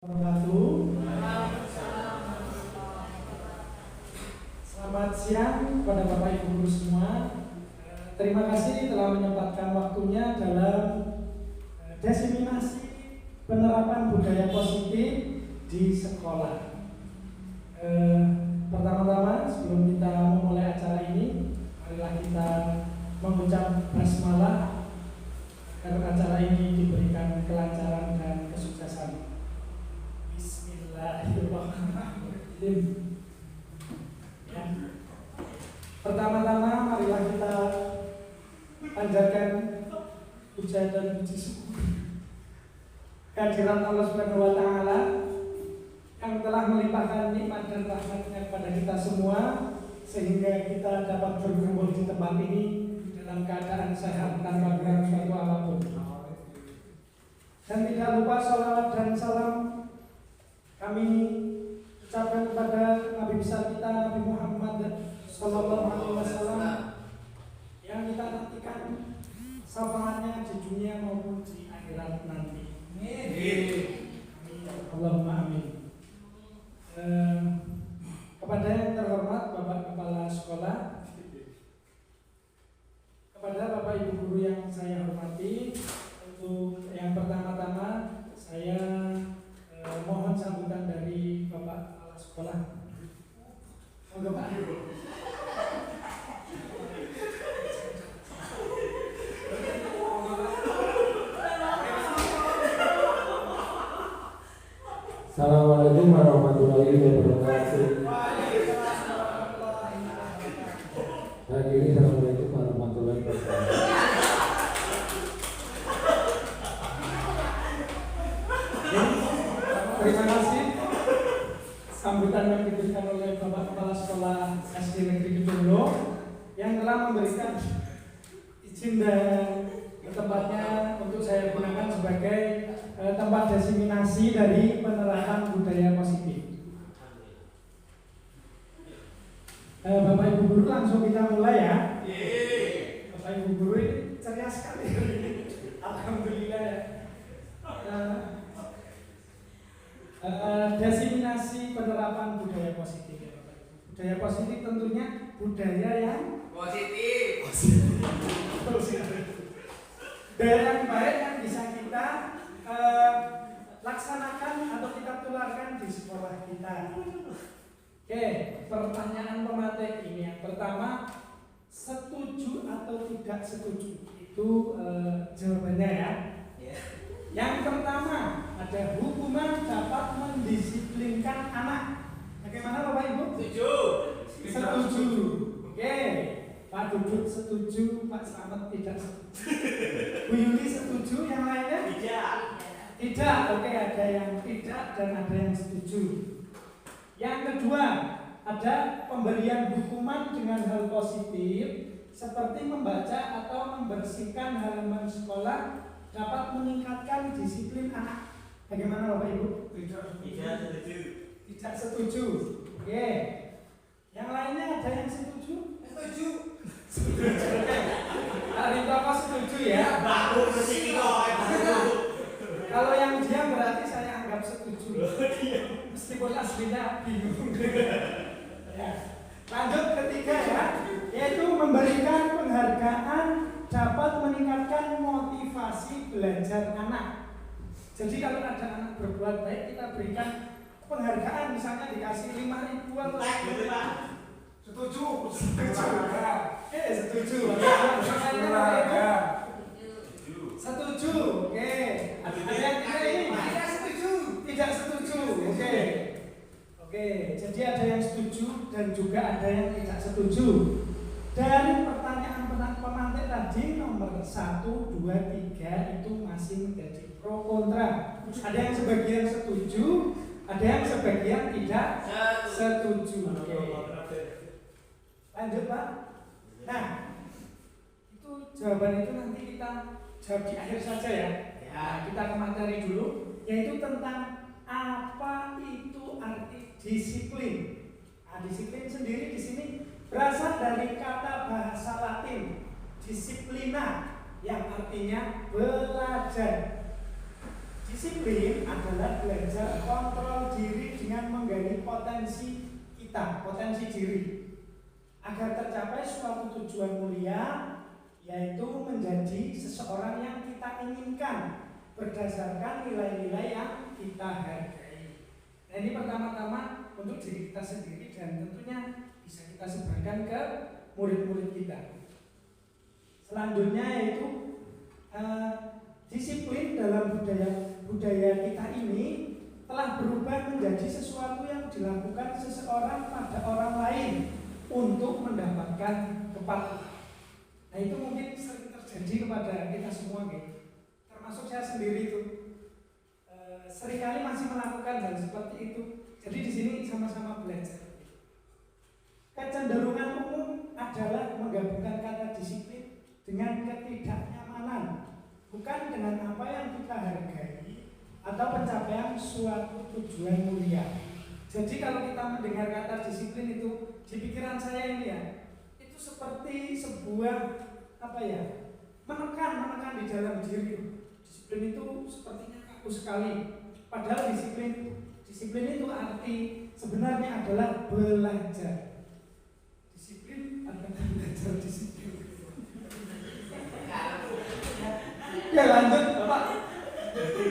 Wabarakatuh. Selamat siang kepada Bapak Ibu guru semua. Terima kasih telah menyempatkan waktunya dalam diseminasi penerapan budaya positif di sekolah. Pertama-tama sebelum kita memulai acara ini, marilah kita mengucap basmalah agar acara ini diberikan kelancaran dan kesuksesan. Bismillahirrahmanirrahim. Ya. Pertama-tama marilah kita panjatkan puja dan puji syukur kehadirat Allah Subhanahu wa taala yang telah melimpahkan nikmat dan rahmat-Nya kepada kita semua sehingga kita dapat berkumpul di tempat ini dalam keadaan sehat tanpa kurang suatu apapun. Dan tidak lupa salawat dan salam kami ucapkan kepada Nabi besar kita Nabi Muhammad Sallallahu Alaihi Wasallam yang kita nantikan syafaatnya di dunia maupun di akhirat nanti. Allahumma amin. Kepada yang terhormat Bapak Kepala Sekolah, kepada Bapak Ibu Guru yang saya hormati, untuk yang pertama-tama saya mohon sambutan dari Bapak Kepala Sekolah. Monggo Pak. Assalamualaikum warahmatullahi wabarakatuh. Hadirin assalamualaikum warahmatullahi wabarakatuh. Terima kasih sambutan yang diberikan oleh Bapak Kepala Sekolah SD Negeri Kedunglo yang telah memberikan izin dan tempatnya untuk saya gunakan sebagai tempat diseminasi dari penerapan budaya positif. Bapak Ibu Guru, langsung kita mulai ya. Bapak Ibu Guru ini ceria sekali. Alhamdulillah ya. Diseminasi penerapan budaya positif ya Bapak Ibu. Budaya positif tentunya budaya yang positif. Budaya yang baik yang bisa kita laksanakan atau kita tularkan di sekolah kita. Oke, pertanyaan pemateri ini yang pertama, setuju atau tidak setuju? Itu jawabannya ya. Yang pertama, ada hukuman dapat mendisiplinkan anak. Bagaimana Bapak Ibu? Setuju. Setuju. Oke. Pak Dudut setuju, Pak Slamet tidak setuju. Bu Yuli setuju, yang lainnya? Tidak. Tidak. Oke, ada yang tidak dan ada yang setuju. Yang kedua, ada pemberian hukuman dengan hal positif seperti membaca atau membersihkan halaman sekolah dapat meningkatkan disiplin anak. Bagaimana Bapak Ibu? Tidak setuju. Tidak setuju. Oke. Yang lainnya ada yang setuju? Setuju. Hari Toko setuju ya? Baru kesini kok. Kalau yang diam berarti saya anggap setuju. Meskipun aslinya bingung. Ya. Lanjut ketiga ya, yaitu memberikan penghargaan dapat meningkatkan motivasi belajar anak. Jadi kalau ada anak berbuat baik, kita berikan penghargaan, misalnya dikasih 5.000 atau setuju. Setuju. Setuju. Oke. Ada yang tidak setuju. Tidak setuju. Oke. Oke. Jadi ada yang setuju dan juga ada yang tidak setuju. Dari pertanyaan pemantik tadi nomor 1, 2, 3 itu masih menjadi pro kontra. Ada yang sebagian setuju, ada yang sebagian tidak setuju. Oke. Lanjut Pak. Nah, itu jawaban itu nanti kita jawab di akhir saja ya. Kita ke materi dulu, yaitu tentang apa itu arti disiplin. Nah, disiplin sendiri di sini berasal dari kata bahasa Latin disiplina yang artinya belajar. Disiplin adalah belajar kontrol diri dengan menggali potensi kita, potensi diri, agar tercapai suatu tujuan mulia, yaitu menjadi seseorang yang kita inginkan berdasarkan nilai-nilai yang kita hargai. Nah, ini pertama-tama untuk diri kita sendiri dan tentunya bisa kita sebarkan ke murid-murid kita. Selanjutnya yaitu disiplin dalam budaya kita ini telah berubah menjadi sesuatu yang dilakukan seseorang pada orang lain untuk mendapatkan kepatuhan. Nah, itu mungkin sering terjadi kepada kita semua, gitu. Termasuk saya sendiri itu seringkali masih melakukan hal seperti itu. Jadi di sini sama-sama belajar. Kecenderungan umum adalah menggabungkan kata disiplin dengan ketidaknyamanan, bukan dengan apa yang kita hargai atau pencapaian suatu tujuan mulia. Jadi kalau kita mendengar kata disiplin itu, di pikiran saya ini ya, itu seperti sebuah menekan di dalam diri. Disiplin itu sepertinya kaku sekali. Padahal disiplin itu arti sebenarnya adalah belajar. Disiplin adalah belajar disiplin. Ya lanjut Bapak. Oke.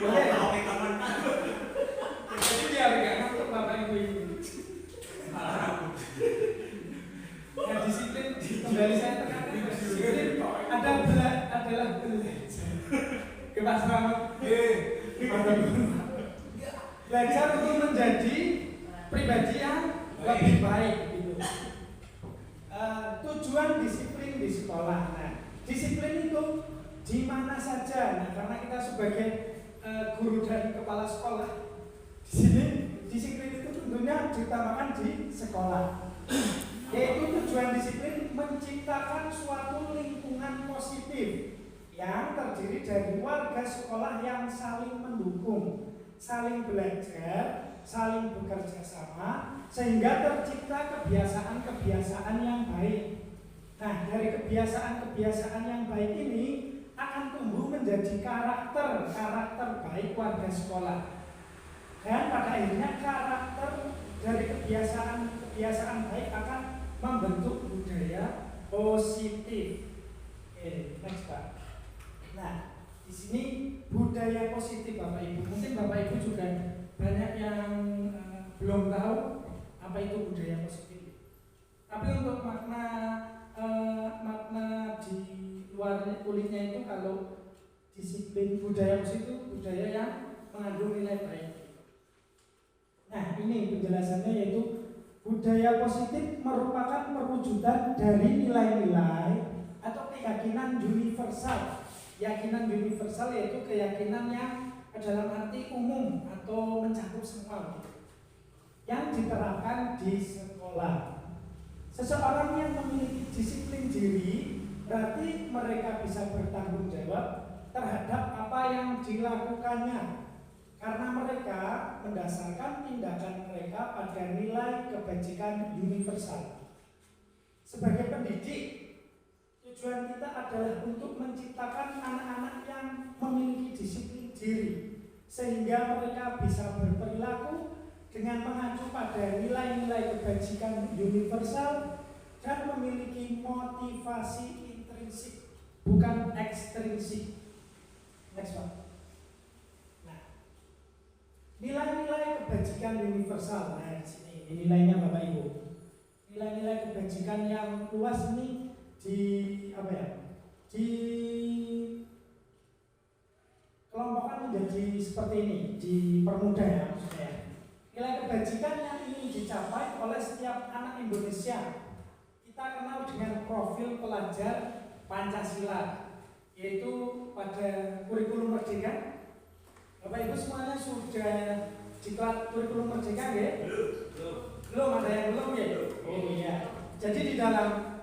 Jadi biar nggak ngantuk Bapak Ibu ini. Ya disiplin kembali saya tekan disiplin adalah belajar. Ke Pak Selamat. Belajar untuk menjadi pribadi yang lebih baik gitu. Tujuan disiplin di sekolah. Nah, disiplin itu di mana saja. Nah, karena kita sebagai guru dan kepala sekolah, di sini disiplin itu tentunya ditamakan di sekolah. Yaitu tujuan disiplin menciptakan suatu lingkungan positif yang terdiri dari warga sekolah yang saling mendukung, saling belajar, saling bekerja sama, sehingga tercipta kebiasaan-kebiasaan yang baik. Nah, dari kebiasaan-kebiasaan yang baik ini akan tumbuh menjadi karakter baik warga sekolah. Dan pada akhirnya karakter dari kebiasaan baik akan membentuk budaya positif. Oke, next Pak. Nah, di sini budaya positif Bapak Ibu. Mungkin Bapak Ibu juga banyak yang belum tahu apa itu budaya positif. Tapi untuk makna di luar kulitnya itu, kalau disiplin budaya positif, budaya yang mengandung nilai baik. Nah, ini penjelasannya, yaitu budaya positif merupakan perwujudan dari nilai-nilai atau keyakinan universal. Keyakinan universal yaitu keyakinan yang dalam arti umum atau mencakup semua, yang diterapkan di sekolah. Seseorang yang memiliki disiplin diri berarti mereka bisa bertanggung jawab terhadap apa yang dilakukannya, karena mereka mendasarkan tindakan mereka pada nilai kebajikan universal. Sebagai pendidik, tujuan kita adalah untuk menciptakan anak-anak yang memiliki disiplin diri, sehingga mereka bisa berperilaku dengan mengacu pada nilai-nilai kebajikan universal dan memiliki motivasi intrinsik, bukan ekstrinsik. Next Pak. Nah, nilai-nilai kebajikan universal. Nah, di sini ini nilainya Bapak Ibu. Nilai-nilai kebajikan yang luas ini dikelompokkan menjadi seperti ini, dipermudah ya maksudnya. Nilai kebajikan yang ingin dicapai oleh setiap anak Indonesia kita kenal dengan profil pelajar Pancasila, yaitu pada kurikulum Merdeka. Bapak Ibu semuanya sudah diklat kurikulum Merdeka ya? Belum, ada yang belum ya? Oh iya. Jadi di dalam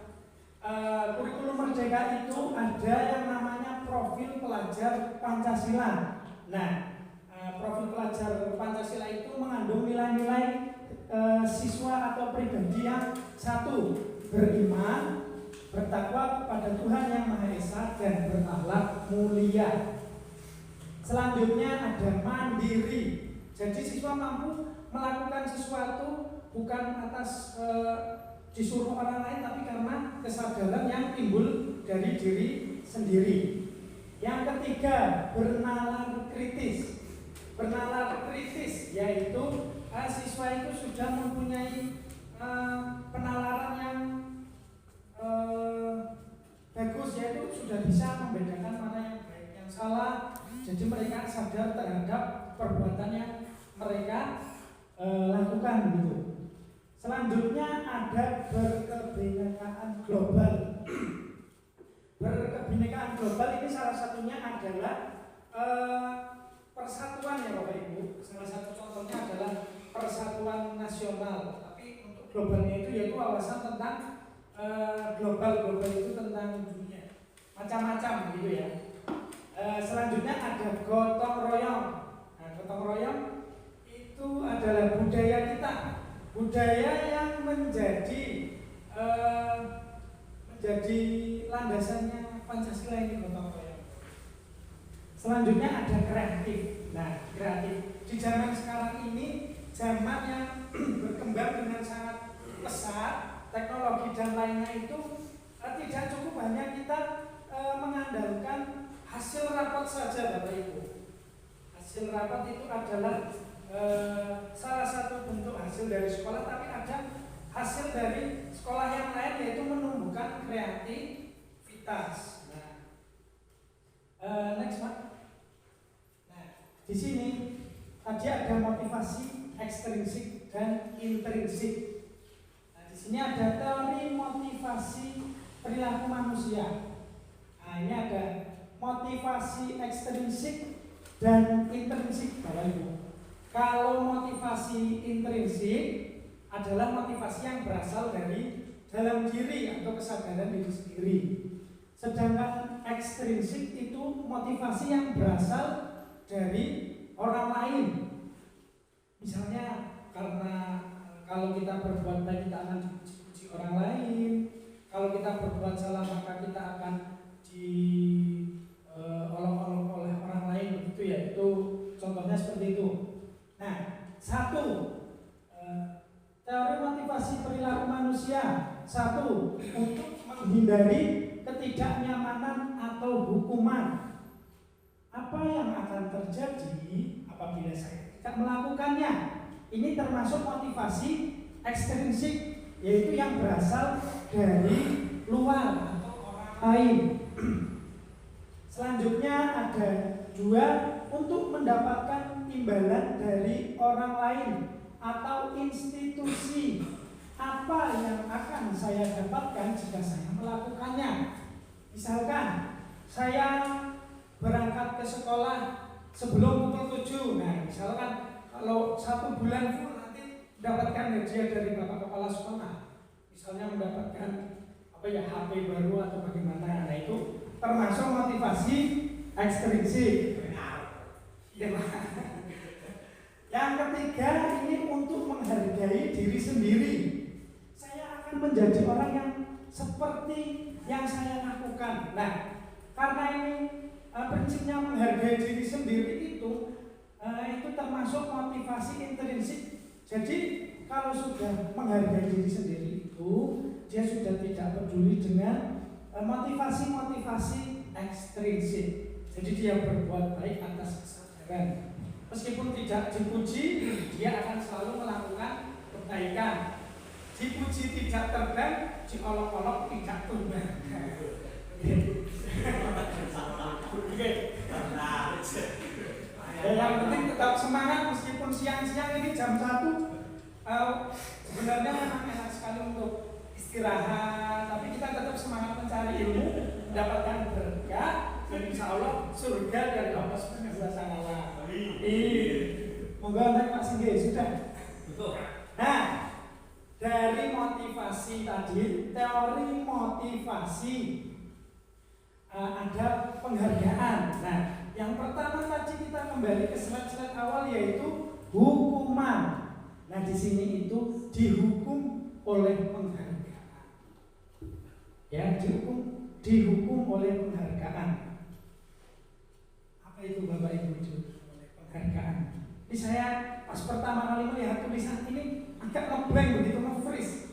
kurikulum Merdeka itu ada yang namanya profil pelajar Pancasila. Nah, profil pelajar Pancasila itu mengandung nilai-nilai siswa atau pribadi yang satu, beriman, bertakwa kepada Tuhan Yang Maha Esa, dan berakhlak mulia. Selanjutnya ada mandiri. Jadi siswa mampu melakukan sesuatu bukan atas disuruh orang lain, tapi karena kesadaran yang timbul dari diri sendiri. Yang ketiga, bernalar kritis. Bernalar kritis yaitu siswa itu sudah mempunyai penalaran yang bagus, yaitu sudah bisa membedakan mana yang baik yang salah. Jadi mereka sadar terhadap perbuatan yang mereka lakukan gitu. Selanjutnya ada berkebinekaan global. Berkebinekaan global ini salah satunya adalah persatuan ya Bapak Ibu. Salah satu contohnya adalah persatuan nasional. Tapi untuk globalnya itu yaitu wawasan tentang global itu tentang dunia. Macam-macam gitu ya. Selanjutnya ada gotong royong. Nah, gotong royong itu adalah budaya kita. Budaya yang menjadi landasannya Pancasila ini gotong royong. Selanjutnya ada kreatif. Nah, kreatif di zaman sekarang ini zaman yang berkembang dengan sangat pesat, teknologi dan lainnya itu tidak cukup hanya kita mengandalkan hasil rapat saja Bapak Ibu. Hasil rapat itu adalah salah satu bentuk hasil dari sekolah, tapi ada hasil dari sekolah yang lain yaitu menumbuhkan kreativitas. Next Pak. Nah, di sini tadi ada motivasi ekstrinsik dan intrinsik. Nah, di sini ada teori motivasi perilaku manusia. Nah, ini ada motivasi ekstrinsik dan intrinsik Bapak Ibu. Kalau motivasi intrinsik adalah motivasi yang berasal dari dalam diri atau kesadaran diri sendiri. Sedangkan ekstrinsik itu motivasi yang berasal dari orang lain. Misalnya karena kalau kita berbuat baik kita akan dipuji orang lain, kalau kita berbuat salah maka kita akan diolok-olok oleh orang lain, begitu ya. Itu contohnya seperti itu. Nah, satu teori motivasi perilaku manusia. Satu, untuk menghindari ketidaknyamanan atau hukuman. Apa yang akan terjadi apabila saya tidak melakukannya? Ini termasuk motivasi ekstrinsik, yaitu yang berasal dari luar atau orang lain. Selanjutnya ada dua, untuk mendapatkan imbalan dari orang lain atau institusi. Apa yang akan saya dapatkan jika saya melakukannya? Misalkan saya berangkat ke sekolah sebelum pukul 7. Nah, misalkan kalau 1 bulan full nanti mendapatkan hadiah dari Bapak Kepala Sekolah. Misalnya mendapatkan HP baru atau bagaimana. Nah, itu termasuk motivasi ekstrinsik. Ya, yang ketiga ini untuk menghargai diri sendiri. Saya akan menjadi orang yang seperti yang saya lakukan. Nah, karena ini prinsipnya menghargai diri sendiri itu termasuk motivasi intrinsik. Jadi kalau sudah menghargai diri sendiri itu, dia sudah tidak peduli dengan motivasi-motivasi ekstrinsik. Jadi dia berbuat baik atas kesadaran. Meskipun tidak dipuji, dia akan selalu melakukan kebaikan. Dipuji tidak terbang, diolok-olok tidak tumbang. Yang penting tetap semangat meskipun siang-siang ini jam 1. Sebenarnya memang enak sekali untuk istirahat, tapi kita tetap semangat mencari ilmu, mendapatkan berkah, dan insya Allah surga dari Allah Subhanahu wa Ta'ala. Moga naik Pak Singgih, sudah. Nah, dari motivasi tadi, teori motivasi ada penghargaan. Nah, yang pertama tadi kita kembali ke slide-slide awal yaitu hukuman. Nah, di sini itu dihukum oleh penghargaan. Ya, dihukum oleh penghargaan. Apa itu Bapak Ibu? Ini saya pas pertama kali melihat tulisan ini agak ngeblank begitu, nge-freeze.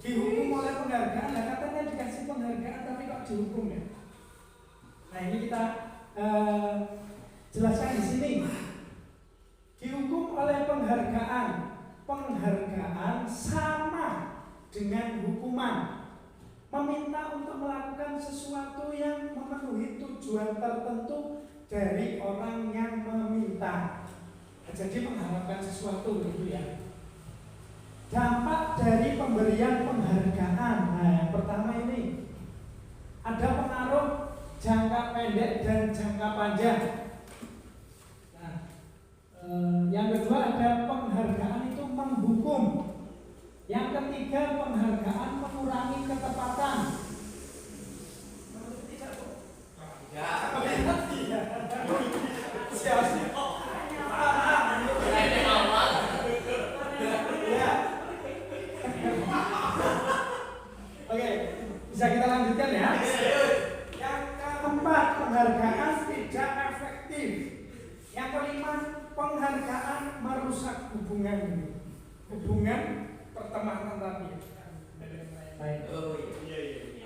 Dihukum oleh penghargaan, nah katanya dikasih penghargaan tapi kok dihukum ya? Nah ini kita jelaskan di sini. Dihukum oleh penghargaan, penghargaan sama dengan hukuman. Meminta untuk melakukan sesuatu yang memenuhi tujuan tertentu dari orang yang meminta. Jadi mengharapkan sesuatu gitu ya. Dampak dari pemberian penghargaan. Nah, yang pertama ini ada pengaruh jangka pendek dan jangka panjang. Nah, yang kedua ada penghargaan itu menghukum. Yang ketiga penghargaan mengurangi ketepatan. Menurut tidak kok? Oke, bisa kita lanjutkan ya. Yang keempat, penghargaan tidak efektif. Yang kelima, penghargaan merusak hubungan pertemanan tadi. Baik.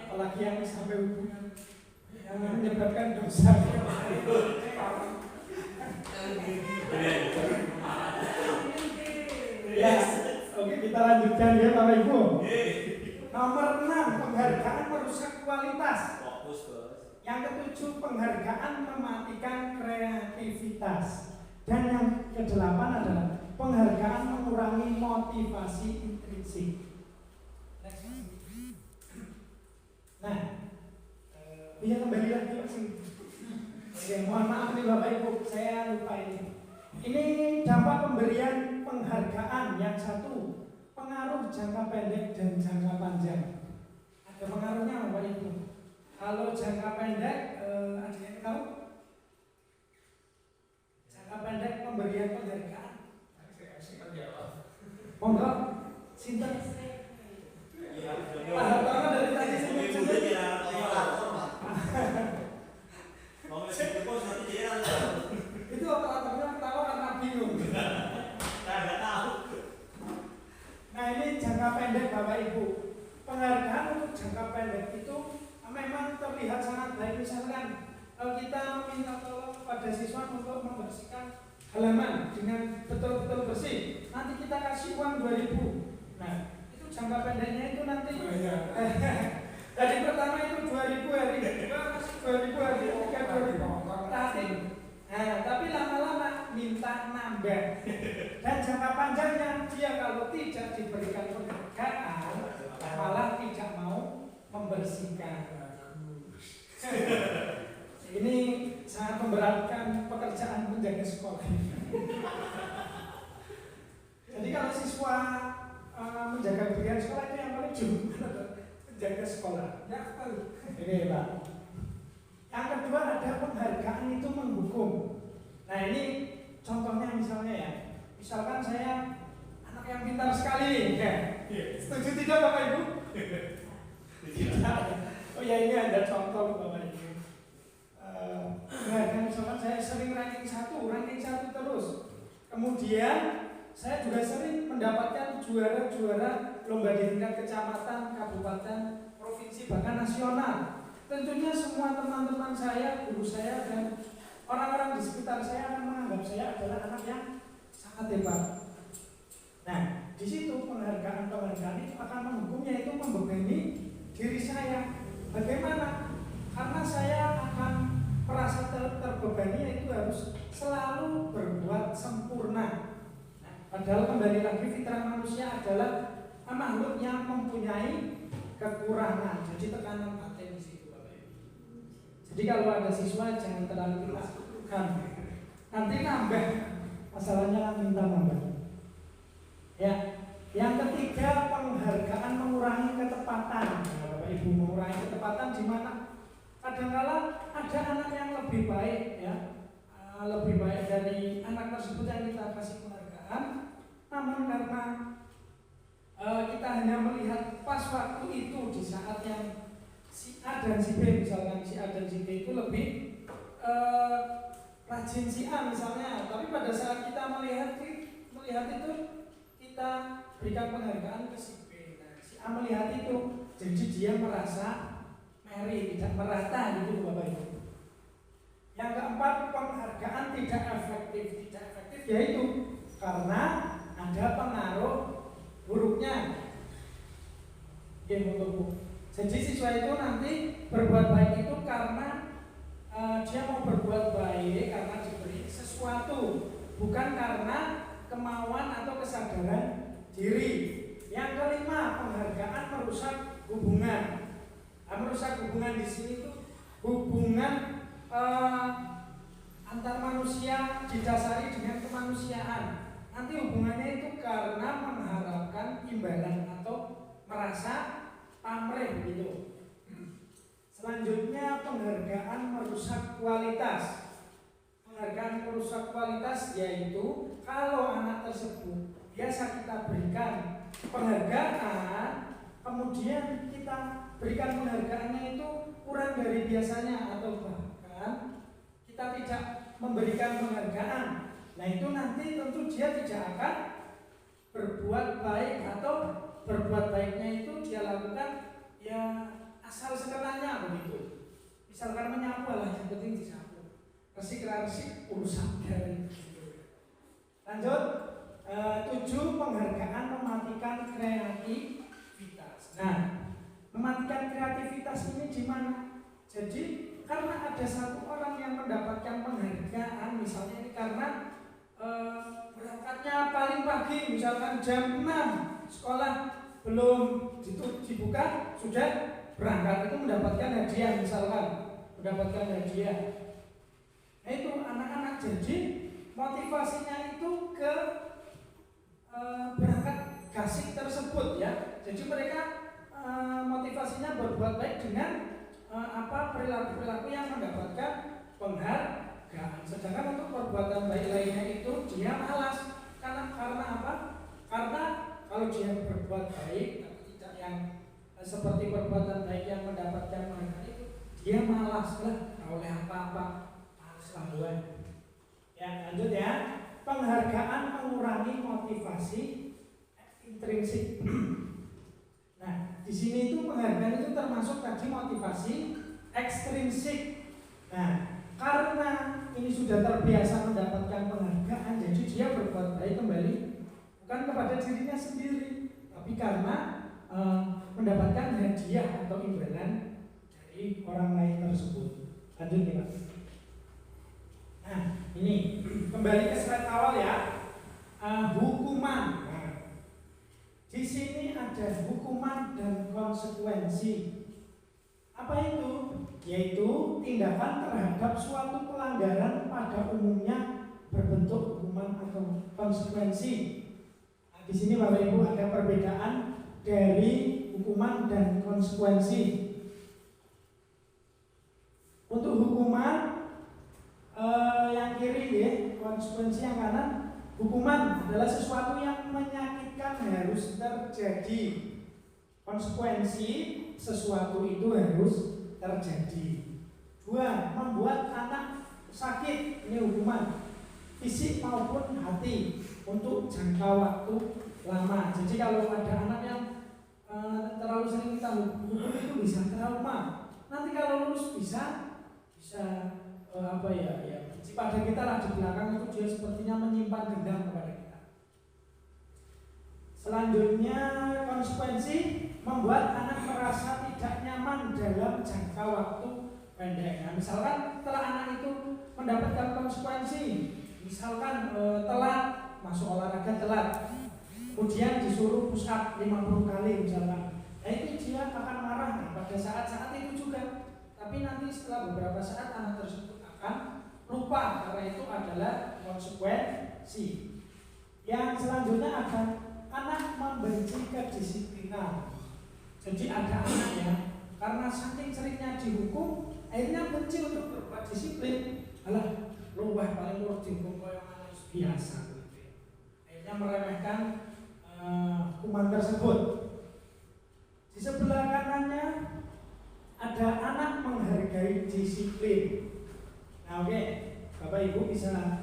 Apalagi yang sampai hubungan yang menyebabkan dosa. Ya, oke kita lanjutkan ya Bapak Ibu. Nomor 6, penghargaan merusak kualitas. Yang ketujuh, penghargaan mematikan kreativitas. Dan yang kedelapan adalah penghargaan mengurangi motivasi intrinsik. Nah, dia kembali lagi Pak sini. Oke, mohon maaf nih Bapak Ibu, saya lupa ini. Ini dampak pemberian penghargaan. Yang satu, pengaruh jangka pendek dan jangka panjang. Ada pengaruhnya Bapak Ibu. Kalau jangka pendek, ada yang tahu? Jangka pendek pemberian penghargaan. Monggo, sinten? Paham dari tadi sebut-sebut. Itu otak-otaknya tahu karena bingung. Nah ini jangka pendek Bapak Ibu. Penghargaan untuk jangka pendek itu memang terlihat sangat baik. Misalkan kita minta tolong pada siswa untuk membersihkan halaman dengan betul-betul bersih, nanti kita kasih uang 2.000. Nah itu jangka pendeknya itu nanti. Dari pertama itu 2.000, hari kedua kasih 2.000, hari ketiga 2.000. Tapi lama-lama minta nambah. Dan jangka panjangnya dia kalau tidak diberikan penghargaan malah tidak mau membersihkan. Ini sangat memberatkan pekerjaan menjaga sekolah. Jadi kalau siswa menjaga kebersihan sekolah itu yang paling menjaga sekolah. Ya, ini Pak. Yang kedua ada penghargaan itu menghukum. Nah ini contohnya misalnya ya. Misalkan saya anak yang pintar sekali, ya. Setuju tidak Bapak Ibu? Tidak. Oh ya ini ada contoh Bapak Ibu. Misalkan saya sering ranking 1 terus. Kemudian saya juga sering mendapatkan juara-juara lomba di tingkat kecamatan, kabupaten, provinsi, bahkan nasional. Tentunya semua teman-teman saya, guru saya, dan orang-orang di sekitar saya akan menganggap saya adalah anak yang sangat hebat. Nah, di situ penghargaan itu akan menghukumnya, itu membebani diri saya. Bagaimana? Karena saya akan merasa terbebani, itu harus selalu berbuat sempurna. Nah, padahal kembali lagi fitrah manusia adalah makhluk yang mempunyai kekurangan. Jadi tekanan batin di situ. Jadi kalau ada siswa jangan terlalu ditekan. Nanti nambah. Masalahnya kan minta nambah. Ya. Yang ketiga penghargaan mengurangi ketepatan. Nah, Bapak Ibu, mengurangi ketepatan di mana? Kadang-kala ada anak yang lebih baik ya. Lebih baik dari anak tersebut yang kita kasih penghargaan. Namun karena kita hanya melihat pas waktu itu di saat yang si A dan si B, misalkan si A dan si B itu lebih rajin si A misalnya, tapi pada saat kita melihat itu kita berikan penghargaan ke si B. Nah, si A melihat itu, jadi dia merasa merit, tidak merata gitu Bapak Ibu. Yang keempat, penghargaan tidak efektif. Tidak efektif yaitu karena ada pengaruh buruknya. Jadi siswa itu nanti berbuat baik itu karena dia mau berbuat baik karena diberi sesuatu, bukan karena kemauan atau kesadaran diri. Yang kelima, penghargaan merusak hubungan. Merusak hubungan di sini itu hubungan antar manusia didasari dengan kemanusiaan. Nanti hubungannya itu karena mengharapkan imbalan atau merasa pamrih begitu. Selanjutnya, penghargaan merusak kualitas. Penghargaan merusak kualitas yaitu kalau anak tersebut biasa kita berikan penghargaan, kemudian kita berikan penghargaannya itu kurang dari biasanya atau bahkan kita tidak memberikan penghargaan. Nah itu nanti tentu dia tidak akan berbuat baik atau berbuat baiknya itu dia lakukan ya asal sekenanya begitu. Misalkan menyapu lah, yang penting disapu. Resik-resik urusan dari gitu. Lanjut, 7, penghargaan mematikan kreativitas. Nah, mematikan kreativitas ini di mana? Jadi karena ada satu orang yang mendapatkan penghargaan, misalnya ini karena berangkatnya paling pagi, misalkan jam 6, sekolah belum dibuka sudah berangkat, itu mendapatkan hadiah, misalkan mendapatkan hadiah. Nah itu anak-anak jadi motivasinya itu ke berangkat gasik tersebut ya. Jadi mereka motivasinya berbuat baik dengan perilaku-perilaku yang mendapatkan penghargaan. Sedangkan untuk perbuatan baik lainnya itu dia malas. Karena apa? Karena kalau dia berbuat baik tapi tidak yang seperti perbuatan baik yang mendapatkan penghargaan itu, dia malas lah, oleh apa-apa malas laluan. Ya lanjut ya. Penghargaan mengurangi motivasi intrinsik. Nah, di sini itu penghargaan itu termasuk tadi motivasi ekstrinsik. Nah, karena ini sudah terbiasa mendapatkan penghargaan, jadi dia berbuat baik kembali bukan kepada dirinya sendiri, tapi karena mendapatkan hadiah atau imbalan dari orang lain tersebut. Lanjut ya Pak. Nah, ini kembali ke slide awal ya. Hukuman. Di sini ada hukuman dan konsekuensi. Apa itu? Yaitu tindakan terhadap suatu pelanggaran pada umumnya berbentuk hukuman atau konsekuensi. Nah, di sini Bapak Ibu ada perbedaan dari hukuman dan konsekuensi. Untuk hukuman yang kiri ya, konsekuensi yang kanan. Hukuman adalah sesuatu yang menyakitkan harus terjadi. Konsekuensi sesuatu itu harus terjadi. 2, membuat anak sakit, ini hukuman fisik maupun hati untuk jangka waktu lama. Jadi kalau ada anak yang terlalu sering kita hukum itu bisa trauma. Nanti kalau lulus bisa benci pada kita lah, di belakang itu dia sepertinya menyimpan dendam kepada kita. Selanjutnya konsekuensi membuat anak merasa tidak nyaman dalam jangka waktu pendek. Nah, misalkan setelah anak itu mendapatkan konsekuensi, misalkan telat masuk olahraga telat, kemudian disuruh push up 50 kali misalkan. Nah itu dia akan marah pada saat-saat itu juga. Tapi nanti setelah beberapa saat anak tersebut akan lupa karena itu adalah konsekuensi. Yang selanjutnya ada anak membenci kedisiplinan. Jadi ada anak ya, karena saking seringnya dihukum, akhirnya benci untuk berbuat disiplin. Alah, luweh paling urus dihukum kaya anak biasa. Akhirnya meremehkan hukuman tersebut. Di sebelah kanannya ada anak menghargai disiplin. Nah oke, Bapak Ibu bisa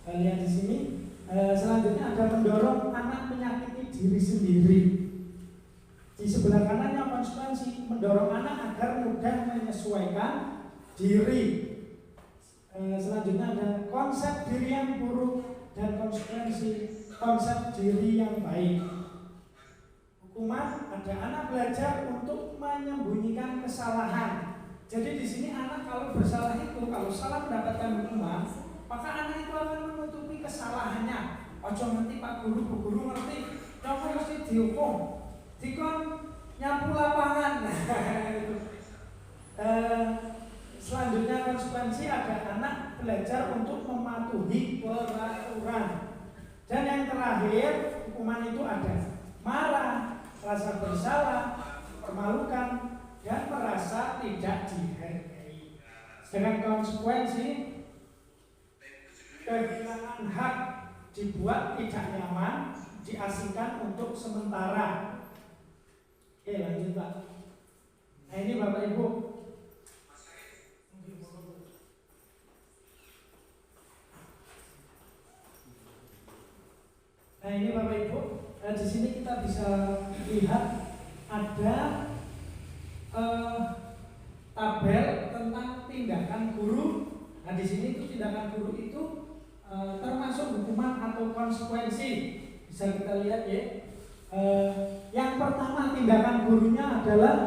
lihat di sini. Selanjutnya ada mendorong anak menyakiti diri sendiri. Di sebelah kanannya konsekuensi mendorong anak agar mudah menyesuaikan diri. Selanjutnya ada konsep diri yang buruk dan konsekuensi konsep diri yang baik. Hukuman, ada anak belajar untuk menyembunyikan kesalahan. Jadi di sini anak kalau bersalah itu, kalau salah mendapatkan hukuman, maka anak itu akan menutupi kesalahannya. Ojo ngerti Pak Guru, Bu Guru ngerti, coba mesti dihukum, dikon nyapu lapangan. Selanjutnya konsekuensi ada anak belajar untuk mematuhi peraturan. Dan yang terakhir hukuman itu ada marah, rasa bersalah, permalukan, dan merasa tidak dihargai. Dengan konsekuensi kehilangan hak, dibuat tidak nyaman, diasingkan untuk sementara. Oke, lanjut Pak. Nah ini Bapak Ibu. Nah ini Bapak Ibu, di sini kita bisa lihat ada tabel tentang tindakan guru. Nah di sini itu tindakan guru itu termasuk hukuman atau konsekuensi. Bisa kita lihat ya. Yang pertama tindakan gurunya adalah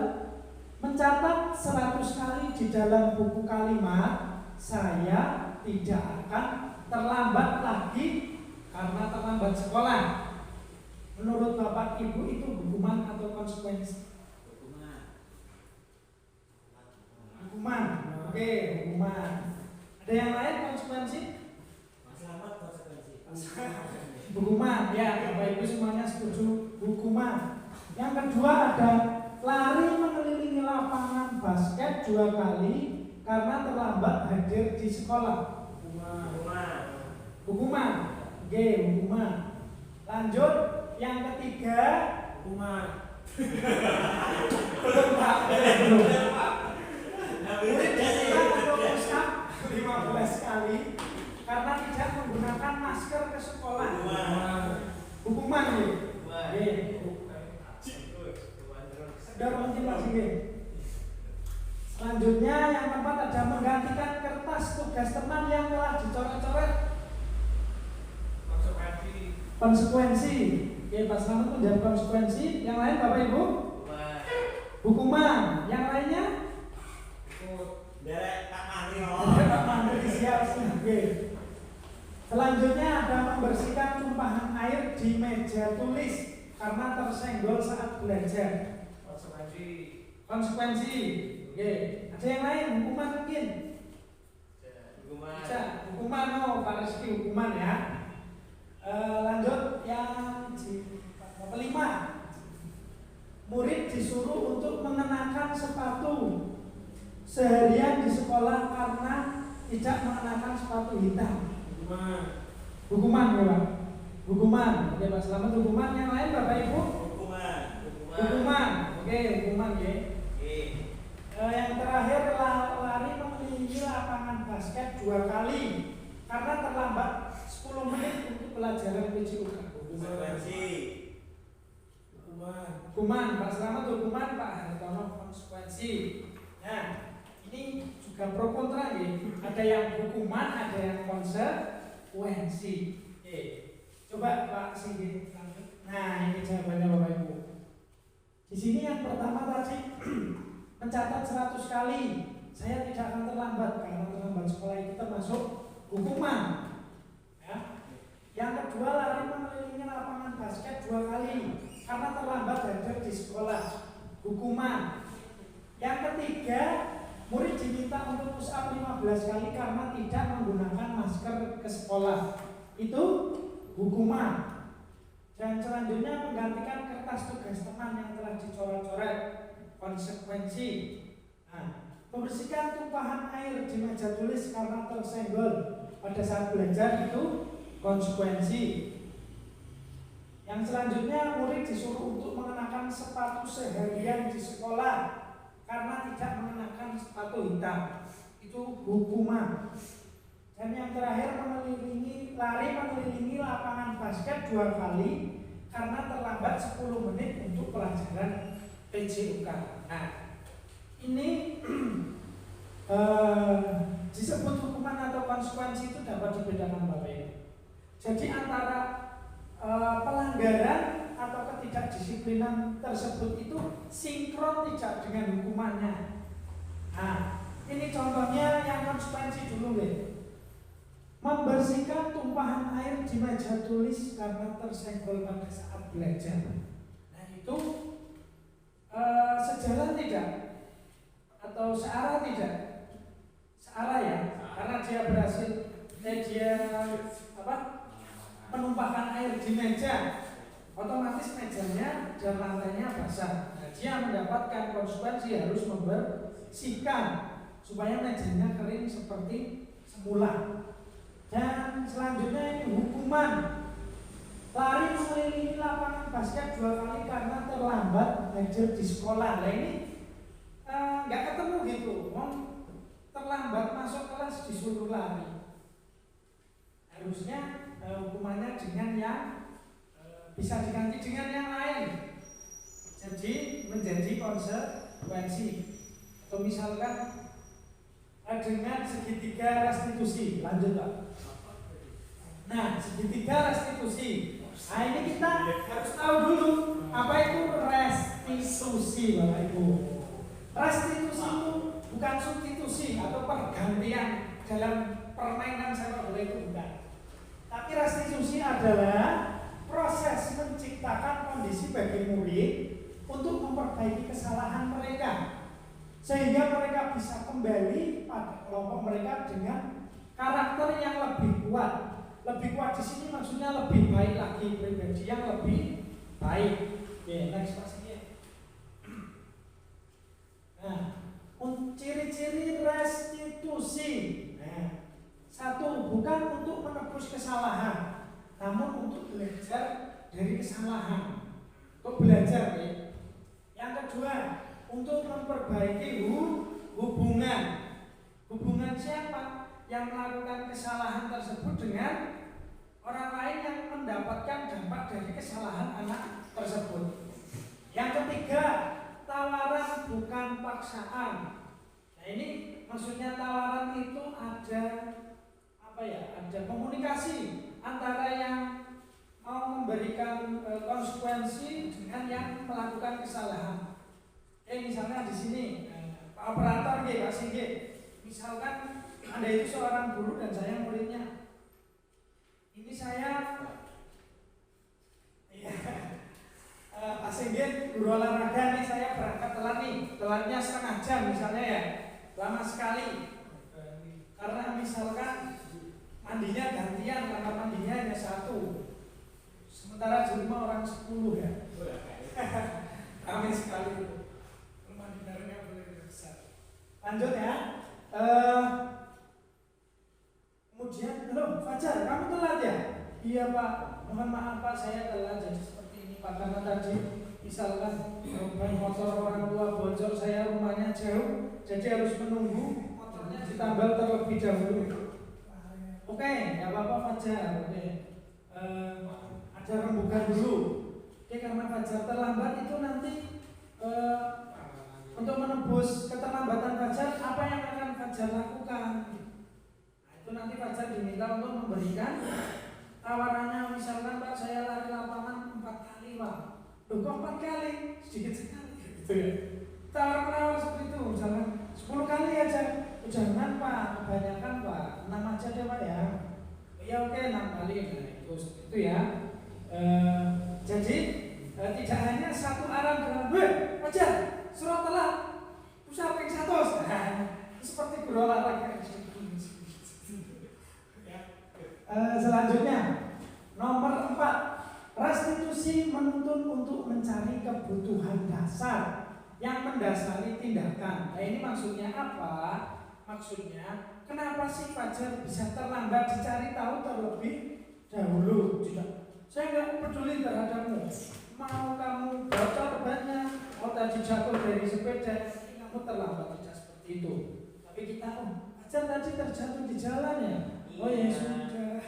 mencatat 100 kali di dalam buku kalimat, saya tidak akan terlambat lagi karena terlambat sekolah. Menurut Bapak Ibu itu hukuman atau konsekuensi? Hukuman. Oke, hukuman. Ada yang lain konsekuensi? Selamat konsekuensi. Hukuman, ya Bapak Ibu semuanya setuju hukuman. Yang kedua ada lari mengelilingi lapangan basket 2 kali karena terlambat hadir di sekolah. Hukuman. Oke, hukuman. Lanjut, yang ketiga Hukuman. belum Pak, belum. Murid diminta untuk push up 15 kali karena tidak menggunakan masker ke sekolah. Hukuman ya. Sudah mungkin lagi ya. Selanjutnya yang keempat ada menggantikan kertas tugas teman yang telah dicoret-coret. Konsekuensi. Oke, Pak Slamet menjawab konsekuensi. Yang lain Bapak Ibu? Hukuman. Yang lainnya? Derek Pak Mario. Pak Mario siap. Oke. Selanjutnya ada membersihkan tumpahan air di meja tulis karena tersenggol saat belajar. Konsekuensi. Oke. Ada yang lain? Hukuman mungkin? Hukuman. Oh, Pak Rizky hukuman ya. Lanjut yang kelima, murid disuruh untuk mengenakan sepatu seharian di sekolah karena tidak mengenakan sepatu hitam. Hukuman ya Pak. Hukuman. Oke Pak Slamet hukuman. Yang lain Bapak Ibu? Hukuman. Oke hukuman ya. Yang terakhir lari mengelilingi lapangan basket 2 kali karena terlambat 10 menit untuk pelajaran PJUK. Hukuman. Pak Slamet hukuman, Pak Hartono konsekuensi. Nah, ini juga pro kontra ya. Ada yang hukuman, ada yang konsekuensi. Oke. Coba Pak Singgih. Nah, ini jawabannya Bapak Ibu. Di sini yang pertama tadi mencatat 100 kali. Saya tidak akan terlambat karena terlambat sekolah itu termasuk hukuman. Ya. Yang kedua lari mengelilingi lapangan basket 2 kali karena terlambat hadir di sekolah. Hukuman. Yang ketiga, murid diminta untuk push up 15 kali karena tidak menggunakan masker ke sekolah. Itu hukuman. Dan selanjutnya menggantikan kertas tugas teman yang telah dicoret-coret. Konsekuensi. Nah, membersihkan tumpahan air di meja tulis karena tersenggol pada saat belajar itu konsekuensi. Yang selanjutnya murid disuruh untuk mengenakan sepatu seharian di sekolah karena tidak mengenakan sepatu hitam. Itu hukuman. Dan yang terakhir lari mengelilingi lapangan basket 2 kali karena terlambat 10 menit untuk pelajaran PJUK. Nah, ini disebut hukuman atau konsekuensi itu dapat dibedakan Bapak Ibu. Jadi antara pelanggaran atau ketidakdisiplinan tersebut itu sinkron tidak dengan hukumannya. Nah, ini contohnya yang konsekuensi dulu deh. Membersihkan tumpahan air di meja tulis karena tersenggol pada saat belajar. Nah itu sejalan tidak? Atau searah tidak? Searah ya, karena dia berhasil menumpahkan air di meja, otomatis mejanya dan lantainya basah. Nah, dia mendapatkan konsekuensi harus membersihkan supaya mejanya kering seperti semula. Dan selanjutnya ini hukuman lari mengelilingi lapangan basket 2 kali karena terlambat belajar di sekolah. Nah ini nggak ketemu gitu, terlambat masuk kelas disuruh lari. Harusnya hukumannya dengan yang bisa diganti dengan yang lain. Jadi menjadi konsekuensi. Atau misalkan dengan segitiga restitusi. Lanjut Pak. Nah, segitiga restitusi. Nah ini kita harus tahu dulu apa itu restitusi Bapak Ibu. Restitusi itu bukan substitusi atau pergantian dalam permainan sepak bola itu bukan. Tapi restitusi adalah proses menciptakan kondisi bagi murid untuk memperbaiki kesalahan mereka sehingga mereka bisa kembali pada kelompok mereka dengan karakter yang lebih kuat. Lebih kuat di sini maksudnya lebih baik lagi, pribadi yang lebih baik. Oke, next pastinya. Nah, ciri-ciri restitusi. Nah, satu, bukan untuk menebus kesalahan, namun untuk belajar dari kesalahan. Untuk belajar ya. Yang kedua, untuk memperbaiki hubungan. Hubungan siapa yang melakukan kesalahan tersebut dengan orang lain yang mendapatkan dampak dari kesalahan anak tersebut. Yang ketiga, tawaran bukan paksaan. Nah ini maksudnya tawaran itu ada ada komunikasi antara yang mau memberikan konsekuensi dengan yang melakukan kesalahan. Misalnya di sini Pak Operator Pak Singgih, misalkan Anda itu seorang guru dan saya muridnya. Ini saya Pak Singgih guru olahraga nih, saya berangkat telat nih, telatnya setengah jam misalnya ya, lama sekali. Karena misalkan mandinya gantian, kamar mandinya hanya 1, sementara di rumah orang 10 ya. Kami sekali itu. Lanjut ya. Kemudian, halo Fajar, kamu telat ya? Iya Pak, mohon maaf Pak, saya telat jadi seperti ini Pak. Karena tadi misalkan ban motor orang tua bocor, saya rumahnya jauh, jadi harus menunggu motornya ditambal terlebih dahulu. Oke, nggak apa-apa Fajar. Oke, ada rembukan dulu. Oke, karena Fajar terlambat itu nanti untuk menebus keterlambatan Fajar, apa yang akan Fajar lakukan? Nah, itu nanti Fajar diminta untuk memberikan tawarannya. Misalkan Pak, saya lari lapangan 4 kali Pak. Loh kok 4 kali? Sedikit sekali gitu ya. Tawar-menawar seperti itu, misalkan 10 kali aja. Jangan Pak, kebanyakan Pak, 6 aja deh Pak ya. Ya oke, 6 kali. Nah itu ya. Jadi tidak hanya satu arah dengan Fajar surat telat, usah ping 100. Seperti guru olahraga. Selanjutnya, nomor 4, restitusi menuntut untuk mencari kebutuhan dasar yang mendasari tindakan. Nah ini maksudnya apa? Maksudnya, kenapa sih Fajar bisa terlambat, dicari tahu terlebih dahulu. Saya nggak peduli terhadapmu. Mau kamu bocor bannya, mau tadi jatuh dari sepeda, kamu terlambat, tidak seperti itu. Tapi kita Fajar tadi terjatuh di jalan ya. Oh ya sudah.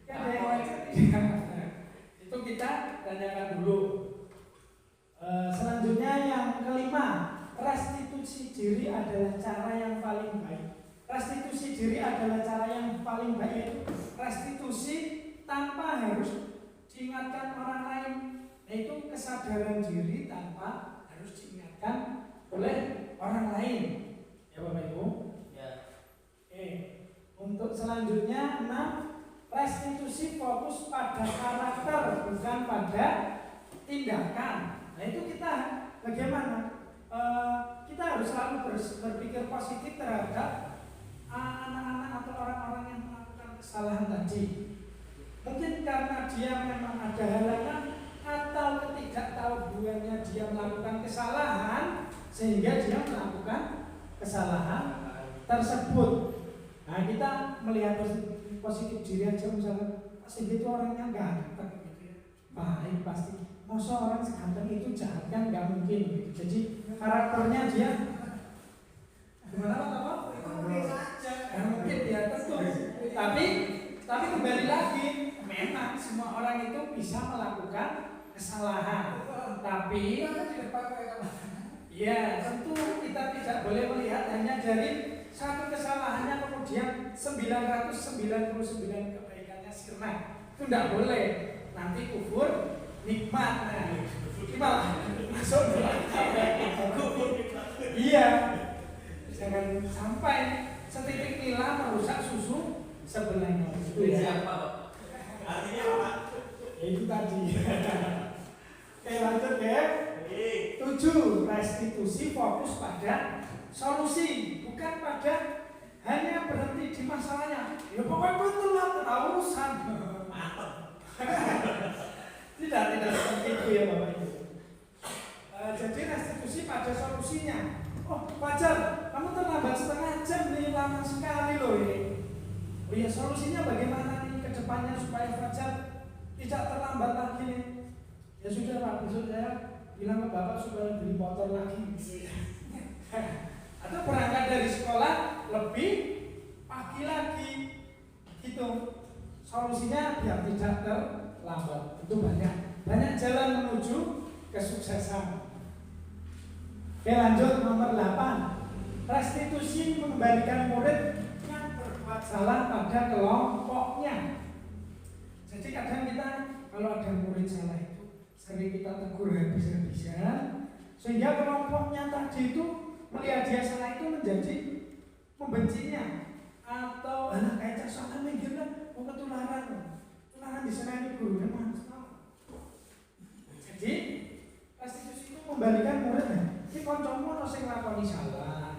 Kan ada yang wajib tidak. Itu kita tanyakan dulu. Selanjutnya yang kelima, restitusi diri adalah cara yang paling baik. Restitusi diri adalah cara yang paling baik, yaitu restitusi tanpa harus diingatkan orang lain, yaitu kesadaran diri tanpa harus diingatkan oleh orang lain. Ya Bapak Ibu. Ya. Untuk selanjutnya 6, restitusi fokus pada karakter bukan pada tindakan. Nah itu kita bagaimana? Kita harus selalu berpikir positif terhadap anak-anak atau orang-orang yang melakukan kesalahan tadi. Mungkin karena dia memang ada halangan atau ketidaktahuannya dia melakukan kesalahan sehingga dia melakukan kesalahan tersebut. Nah kita melihat positif diri aja, misalnya sehingga itu orangnya ganteng gitu ya, baik pasti. Masa orang seganteng itu jahat kan nggak mungkin gitu. Jadi karakternya dia gimana Pak? Mungkin dia tentu. Tapi kembali lagi, memang semua orang itu bisa melakukan kesalahan. Tapi ya tentu kita tidak boleh melihat hanya dari satu kesalahannya kemudian 999 kebaikannya sirna. Itu tidak boleh. Nanti kufur nikmat. Nah, gimana? Masuk iya. Jangan sampai setitik nila merusak susu sebelahnya. Itu ya. Artinya apa? Ya, itu tadi. Oke lanjut ya. 7. Restitusi fokus pada solusi, bukan pada hanya berhenti di masalahnya. Ya pokoknya betul lah urusan. Tidak seperti itu ya Bapak Ibu. Jadi restitusi pada solusinya. Oh Fajar, kamu terlambat setengah jam nih, lama sekali loh ini. Oh ya solusinya bagaimana nih ke depannya supaya Fajar tidak terlambat lagi nih? Ya sudah Pak, besok saya bilang ke Bapak supaya beli motor lagi. Atau berangkat dari sekolah lebih pagi lagi, gitu. Solusinya biar tidak terlambat. Itu banyak jalan menuju kesuksesan. Oke lanjut nomor 8. Restitusi mengembalikan murid yang berbuat salah pada kelompoknya. Jadi kadang kita kalau ada murid salah itu sering kita tegur habis-habisan, sehingga kelompoknya tadi itu melihat dia salah itu menjadi membencinya, atau anak kayak salah mikir kan mau ketularan di sana ini gurunya mas. Jadi restitusi itu membalikan muridnya. Ini koncomu ono sing nglakoni salah.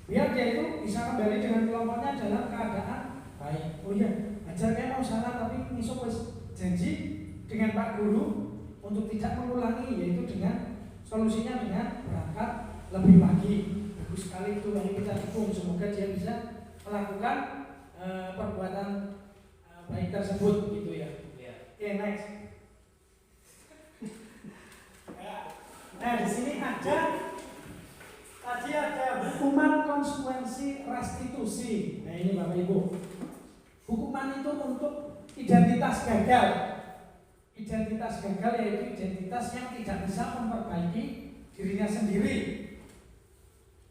Biar dia itu bisa kembali dengan kelompoknya dalam keadaan baik. Oh iya, ajarnya mau salah tapi besok wis janji dengan Pak Guru untuk tidak mengulangi, yaitu dengan solusinya dengan berangkat lebih pagi. Bagus sekali itu, yang kita dukung. Semoga dia bisa melakukan perbuatan baik tersebut gitu ya. Oke, next. Nah di sini tadi ada hukuman konsekuensi restitusi. Nah ini Bapak Ibu, hukuman itu untuk identitas gagal. Identitas gagal yaitu identitas yang tidak bisa memperbaiki dirinya sendiri.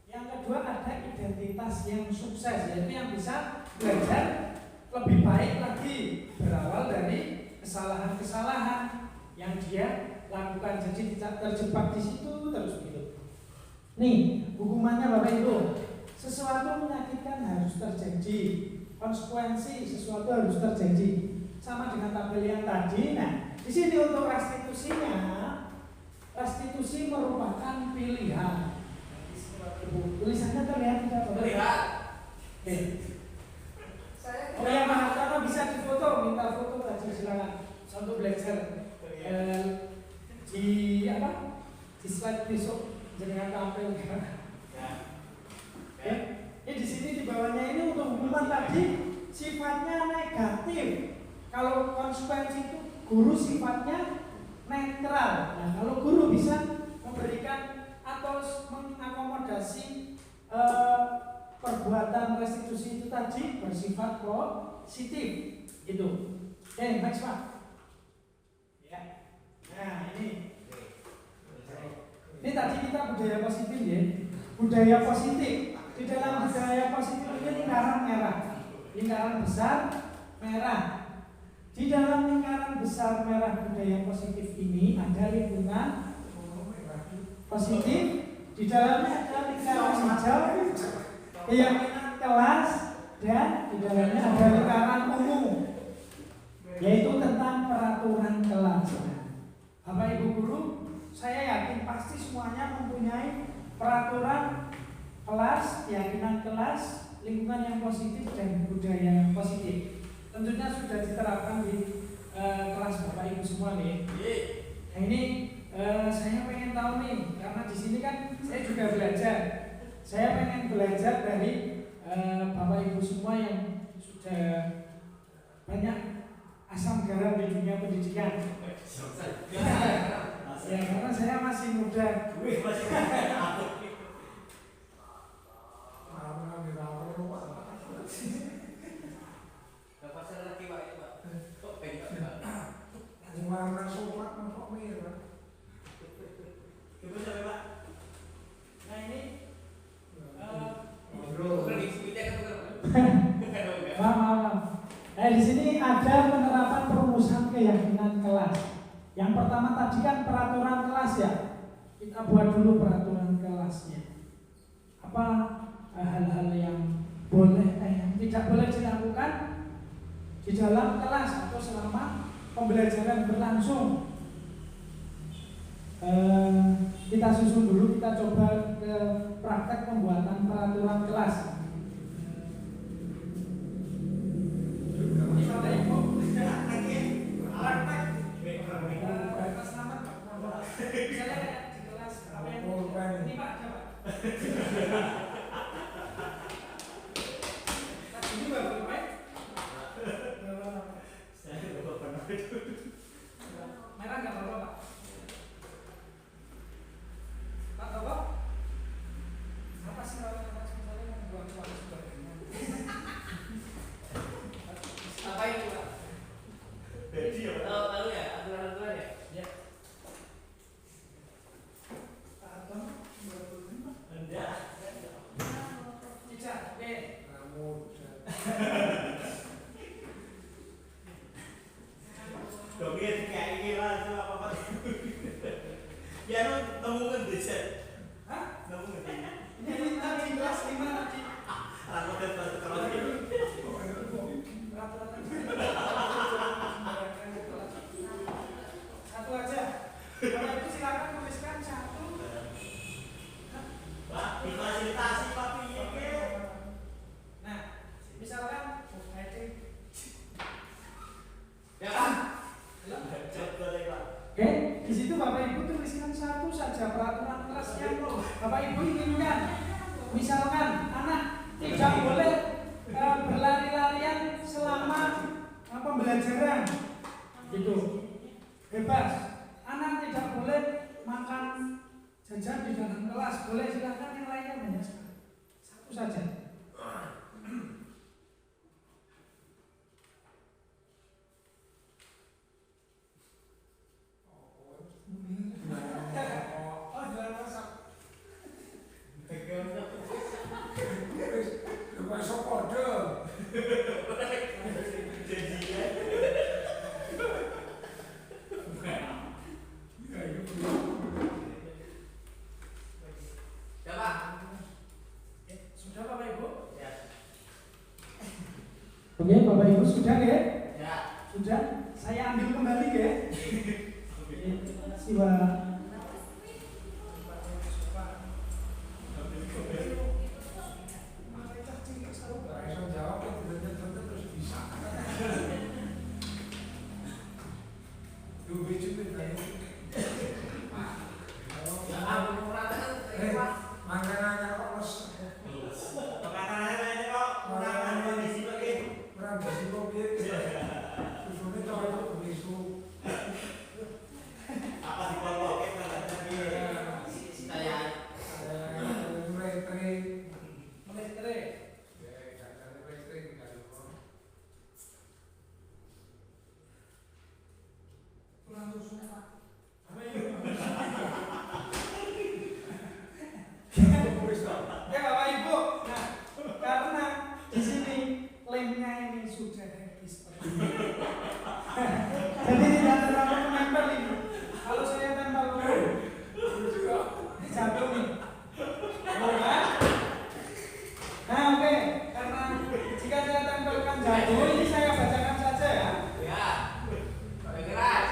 Yang kedua ada identitas yang sukses, yaitu yang bisa belajar lebih baik lagi, berawal dari kesalahan-kesalahan yang dia lakukan, jadi tidak terjebak di situ terus gitu. Nih hukumannya Bapak Ibu, sesuatu menyakitkan harus terjadi, konsekuensi sesuatu harus terjadi, sama dengan tabel yang tadi. Nah di sini untuk restitusinya, restitusi merupakan pilihan. Tulisannya terlihat tidak terlihat? Oh ya maaf, kalau bisa difoto, minta foto aja silakan untuk belajar. Di slide besok jenengan tampil ya. Ini di sini di bawahnya ini untuk hukuman tadi sifatnya negatif. Kalau konsekuensi itu guru sifatnya netral. Nah, kalau guru bisa memberikan atau mengakomodasi perbuatan restitusi itu tadi bersifat positif. Itu. Oke, next Pak. Ya. Nah, ini. Ini tadi kita budaya positif ya. Budaya positif. Di dalam budaya positif ini lingkaran merah. Lingkaran besar merah. Di dalam lingkaran besar merah budaya positif ini ada lingkungan positif. Di dalamnya ada lingkaran hijau, keyakinan kelas, dan di dalamnya ada lingkaran umum, yaitu tentang peraturan kelas. Bapak Ibu guru, saya yakin pasti semuanya mempunyai peraturan kelas, keyakinan kelas, lingkungan yang positif, dan budaya yang positif. Tentunya sudah diterapkan di kelas Bapak Ibu semua nih. Nah ini saya pengen tahu nih, karena di sini kan saya juga belajar. Saya pengen belajar dari Bapak Ibu semua yang sudah banyak asam garam di dunia pendidikan. Ya karena saya masih muda. Nah ini maaf. Di sini ada penerapan perumusan keyakinan kelas. Yang pertama tadi kan peraturan kelas ya. Kita buat dulu peraturan kelasnya. Apa hal-hal yang boleh yang tidak boleh dilakukan di dalam kelas atau selama pembelajaran berlangsung. Kita susun dulu, kita coba ke praktek pembuatan peraturan kelas. Merah nggak apa-apa Pak? Pak Toto? Apa sih kalau misalnya membuang uang sebagainya? Apa itu Pak? Tahu ya aturan-aturan ya? Ya. Pak Toto? Enggak. Tidak. Oke. Dokter kayak ini lah apa-apa. Ya lu temukan desain. Hah? Temukan Ini tadi kelas 5 tadi. aku udah satu kalau gitu. Satu aja. Kalau itu silakan tuliskan satu. Pak, difasilitasi Pak piye ke? Nah, misalkan Ya. Coba deh Pak. Oke, di situ Bapak Ibu tuliskan satu saja peraturan kelasnya. Bapak Ibu inginkan, misalkan anak tidak boleh berlari-larian selama pembelajaran, gitu. Bebas. Anak tidak boleh makan jajan di dalam kelas. Boleh, silakan yang lainnya banyak sekali. Satu saja. Sudah Bapak Ibu? Ya. Oke, Bapak Ibu sudah ya? Ya. Sudah? Saya ambil kembali ya. Siwa. Ya Bapak Ibu, nah karena di sini lemnya ini sudah habis. Jadi tidak terlalu menempel ini. Kalau saya tempel jatuh nih. Bukan? Nah oke, karena jika saya tempelkan jatuh, ini saya bacakan saja ya. Ya. Pakai keras.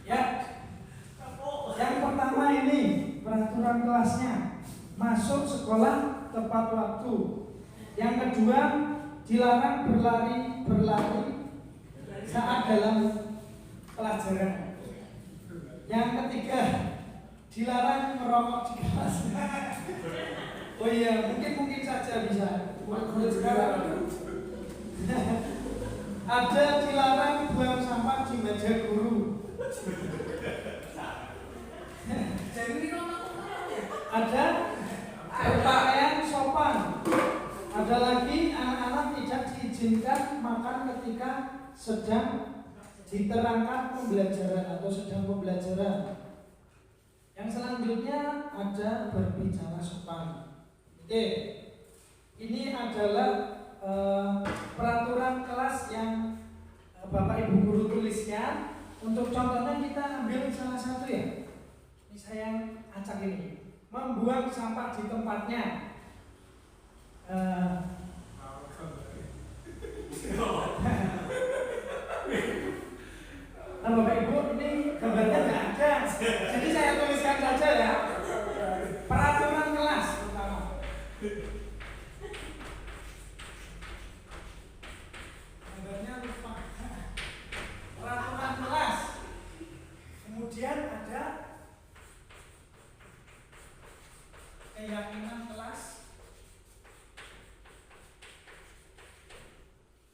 Ya. Yang pertama ini peraturan kelasnya, masuk sekolah tepat waktu. Yang kedua, dilarang berlari saat dalam pelajaran. Yang ketiga, dilarang merokok di kelas. Oh iya, mungkin saja bisa. Sekarang ada dilarang buang sampah di meja guru. Ada berpakaian sopan. Ada lagi anak-anak tidak diizinkan makan ketika sedang diterangkan pembelajaran atau sedang pembelajaran. Yang selanjutnya ada berbicara sopan. Oke, ini adalah peraturan kelas yang Bapak Ibu guru tulisnya. Untuk contohnya kita ambil salah satu ya. Ini saya yang acak ini. Membuang sampah di tempatnya. Nah Bapak Ibu ini gambarnya tidak ada. Jadi saya tuliskan saja ya. Peraturan kelas pertama. Gambarnya lupa. Peraturan kelas. Kemudian ada keyakinan kelas.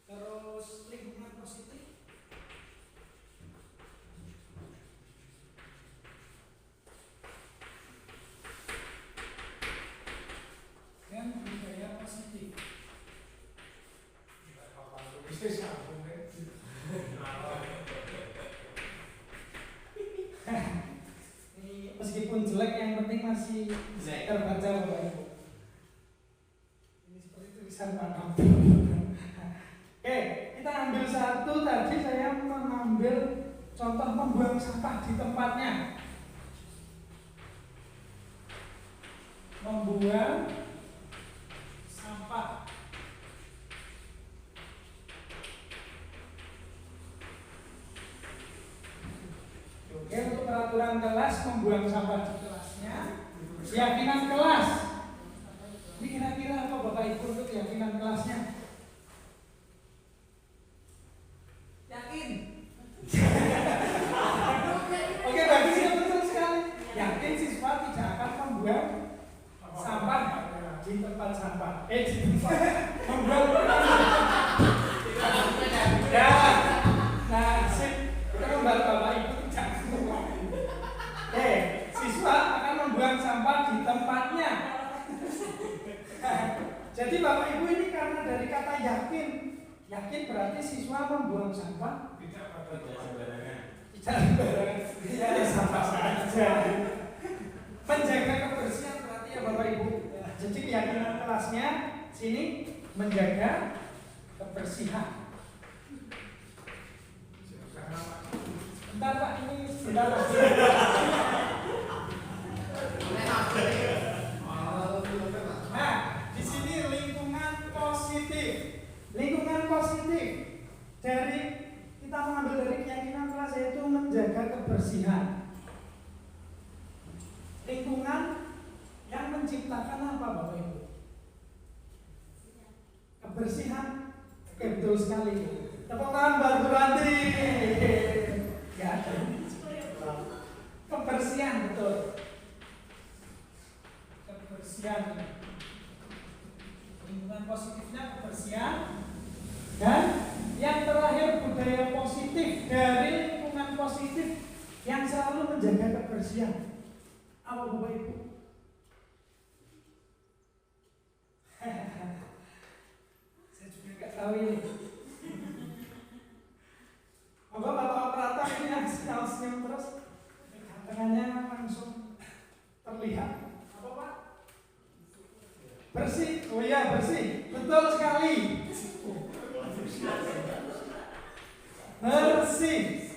Terus lingkungan positif. Dan budaya positif. Ini meskipun jelek yang penting masih terbaca Bapak Ibu. Ini seperti tulisan Pak Kampung. Oke, kita ambil satu. Tadi saya mengambil contoh membuang sampah di tempatnya. Membuang sampah. Oke, untuk peraturan kelas membuang sampah di kelasnya. Keyakinan kelas. Ini kira-kira apa Bapak Ibu untuk keyakinan kelasnya? Yakin? Oke, bagus ya, betul sekali. Yakin siswa tidak akan membuang sampah di tempat sampah. Di tempat membuang ya. Nah, sip. Kita membantu Bapak Ibu tidak membuang. Siswa akan membuang sampah di tempatnya. Jadi Bapak Ibu ini karena dari kata yakin. Yakin berarti siswa membuang sampah tidak sembarangan. Tidak sembarangan. Ya, sampah saja. Menjaga kebersihan berarti ya Bapak Ibu. Jadi keyakinan kelasnya sini menjaga kebersihan. Bentar Pak, ini sebentar Pak. Nah, di sini lingkungan positif. Lingkungan positif dari kita mengambil dari keyakinan kelas yaitu menjaga kebersihan. Lingkungan yang menciptakan apa Bapak Ibu? Kebersihan. Oke, betul sekali. Tepuk tangan buat Bu Rantri. Ya, kebersihan betul. Kebersihan. Lingkungan positifnya kebersihan. Dan yang terakhir budaya positif. Dari lingkungan positif yang selalu menjaga kebersihan. Apa Bapak Ibu? Saya juga nggak tahu ini. Bapak operator ini yang senyum terus.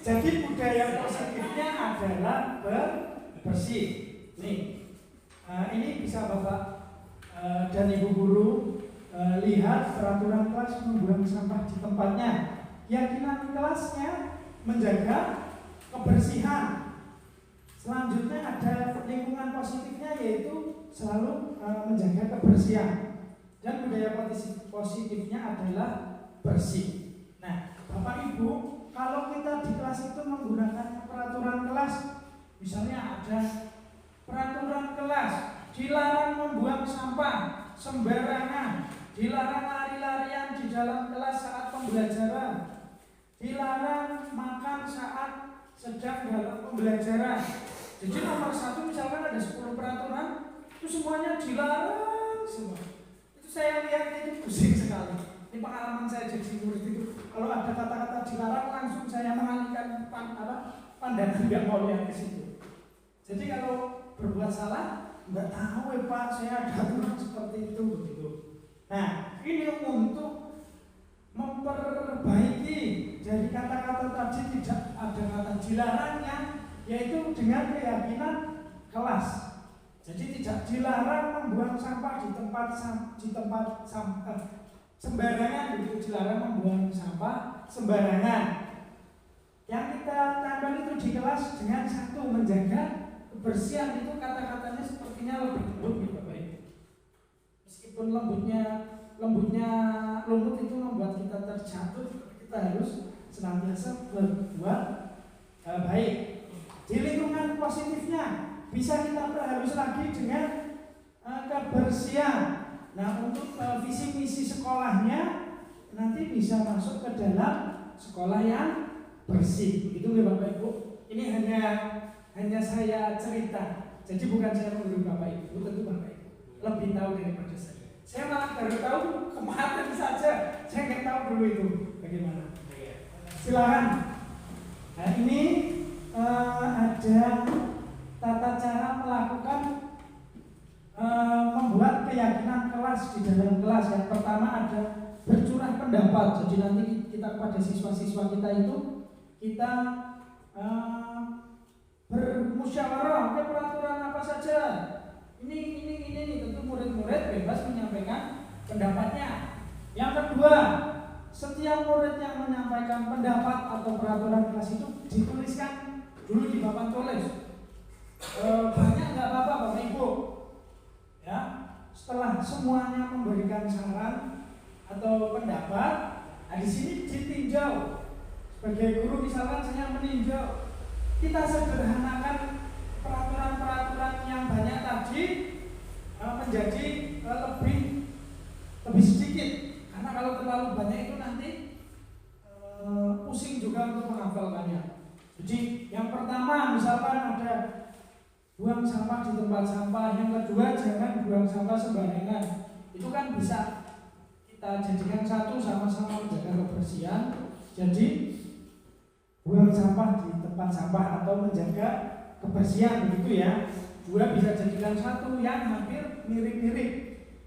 Jadi budaya positifnya adalah bersih. Nih, ini bisa Bapak dan Ibu guru lihat peraturan kelas membuang sampah di tempatnya. Keyakinan kelasnya menjaga kebersihan. Selanjutnya ada lingkungan positifnya, yaitu selalu menjaga kebersihan. Dan budaya positifnya adalah bersih. Nah, Bapak Ibu, kalau kita di kelas itu menggunakan peraturan kelas, misalnya ada peraturan kelas, dilarang membuang sampah sembarangan, dilarang lari-larian di dalam kelas saat pembelajaran, dilarang makan saat sedang dalam pembelajaran. Jadi nomor 1 misalkan ada 10 peraturan, itu semuanya dilarang semua. Itu saya lihat itu pusing sekali. Ini pengalaman saya jadi murid itu. Kalau ada kata-kata dilarang, langsung saya mengalihkan pandangan, nggak mau lihat ke situ. Jadi kalau berbuat salah, nggak tahu Pak, saya ada aturan seperti itu begitu. Nah, ini untuk memperbaiki dari kata-kata tadi tidak ada kata dilarangnya, yaitu dengan keyakinan kelas. Jadi tidak dilarang membuang sampah di tempat sampah sembarangan, itu dilarang membuang sampah sembarangan. Yang kita tempel itu di kelas dengan 1 menjaga kebersihan. Itu kata-katanya sepertinya lebih lembut gitu Bapak Ibu. Meskipun lembutnya lumut itu membuat kita terjatuh, kita harus senantiasa berbuat baik. Di lingkungan positifnya bisa kita perhalus lagi dengan kebersihan. Nah, untuk visi misi sekolahnya nanti bisa masuk ke dalam sekolah yang bersih. Begitu ya Bapak Ibu. Ini hanya saya cerita. Jadi bukan saya menggurui Bapak Ibu, tentu Bapak Ibu lebih tahu daripada saya. Saya malah baru tahu kemarin saja. Saya nggak tahu dulu itu bagaimana. Silakan. Nah, ini ada tata cara melakukan membuat keyakinan kelas di dalam kelas. Yang pertama ada bercurah pendapat. Jadi nanti kita kepada siswa-siswa kita itu kita bermusyawarah, peraturan apa saja. Ini tentu murid-murid bebas menyampaikan pendapatnya. Yang kedua, setiap murid yang menyampaikan pendapat atau peraturan kelas itu dituliskan dulu di papan tulis. Banyak nggak apa-apa Bapak Ibu. Ya, setelah semuanya memberikan saran atau pendapat, di sini ditinjau. Sebagai guru misalkan saya meninjau, kita sederhanakan peraturan-peraturan yang banyak tadi menjadi lebih sedikit. Karena kalau terlalu banyak itu nanti pusing juga untuk menghafalkannya. Jadi yang pertama misalkan ada buang sampah di tempat sampah, yang kedua jangan buang sampah sembarangan. Itu kan bisa kita jadikan 1, sama-sama menjaga kebersihan. Jadi buang sampah di tempat sampah atau menjaga kebersihan, begitu ya. 2 bisa jadikan 1 yang hampir mirip-mirip.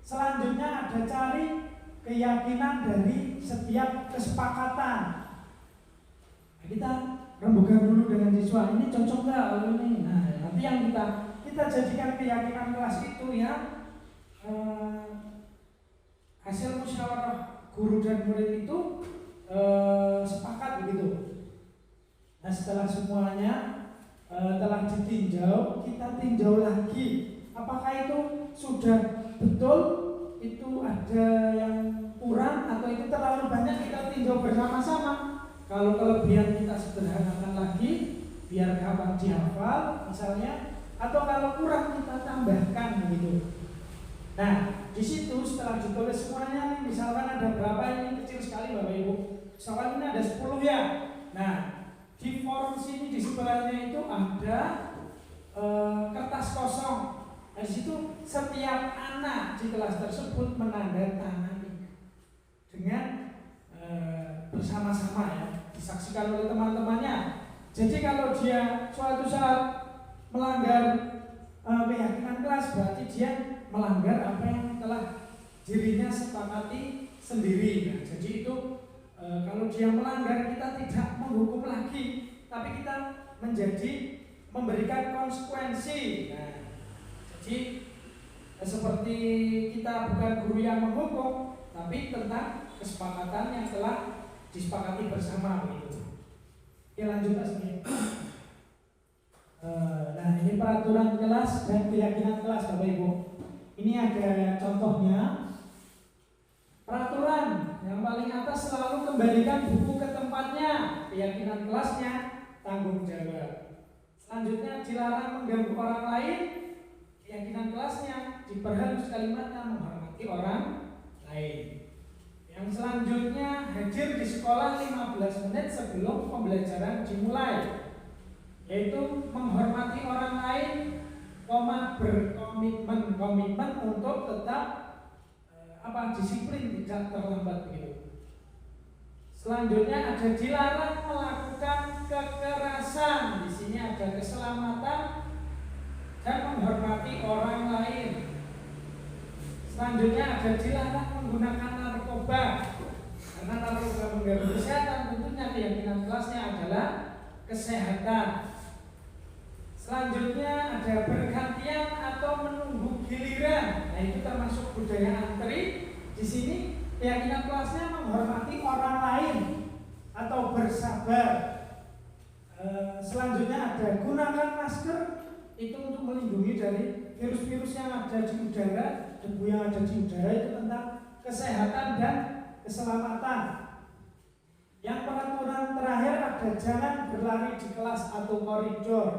Selanjutnya ada cari keyakinan dari setiap kesepakatan. Nah, kita rembukan dulu dengan siswa, ini cocok nggak ini. Nah, nanti yang kita jadikan keyakinan kelas itu ya hasil musyawarah guru dan murid itu sepakat begitu. Nah, setelah semuanya telah ditinjau, kita tinjau lagi apakah itu sudah betul, itu ada yang kurang atau itu terlalu banyak, kita tinjau bersama-sama. Kalau kelebihan kita sederhanakan lagi biar gampang dihafal misalnya, atau kalau kurang kita tambahkan begitu. Nah, di situ setelah ditulis semuanya nih, misalkan ada berapa, ini kecil sekali Bapak Ibu. Misalkan ini ada 10 ya. Nah, di form sini di sebelahnya itu ada kertas kosong. Nah, di situ setiap anak di kelas tersebut menandatangani dengan bersama-sama ya, disaksikan oleh teman-temannya. Jadi kalau dia suatu saat melanggar keyakinan kelas, berarti dia melanggar apa yang telah dirinya sepakati sendiri. Nah, jadi itu kalau dia melanggar, kita tidak menghukum lagi, tapi kita memberikan konsekuensi. Nah, jadi seperti kita bukan guru yang menghukum, tapi tentang kesepakatan yang telah disepakati bersama begitu. Ya lanjut Mas. Nah ini peraturan kelas dan keyakinan kelas Bapak Ibu. Ini ada contohnya. Peraturan yang paling atas selalu kembalikan buku ke tempatnya. Keyakinan kelasnya tanggung jawab. Selanjutnya dilarang mengganggu orang lain. Keyakinan kelasnya diperhalus kalimatnya menghormati orang lain. Yang selanjutnya hadir di sekolah 15 menit sebelum pembelajaran dimulai, yaitu menghormati orang lain, berkomitmen untuk tetap disiplin, tidak terlambat begitu. Selanjutnya ada dilarang melakukan kekerasan. Di sini ada keselamatan dan menghormati orang lain. Selanjutnya ada dilarang menggunakan narkoba, karena narkoba mengganggu kesehatan. Tentunya keyakinan kelasnya adalah kesehatan. Selanjutnya ada bergantian atau menunggu giliran. Nah itu termasuk budaya antri. Di sini keyakinan kelasnya menghormati orang lain atau bersabar. Selanjutnya ada gunakan masker, itu untuk melindungi dari virus-virus yang ada di udara, debu yang ada di udara. Itu tentang kesehatan dan keselamatan. Yang peraturan terakhir ada jangan berlari di kelas atau koridor.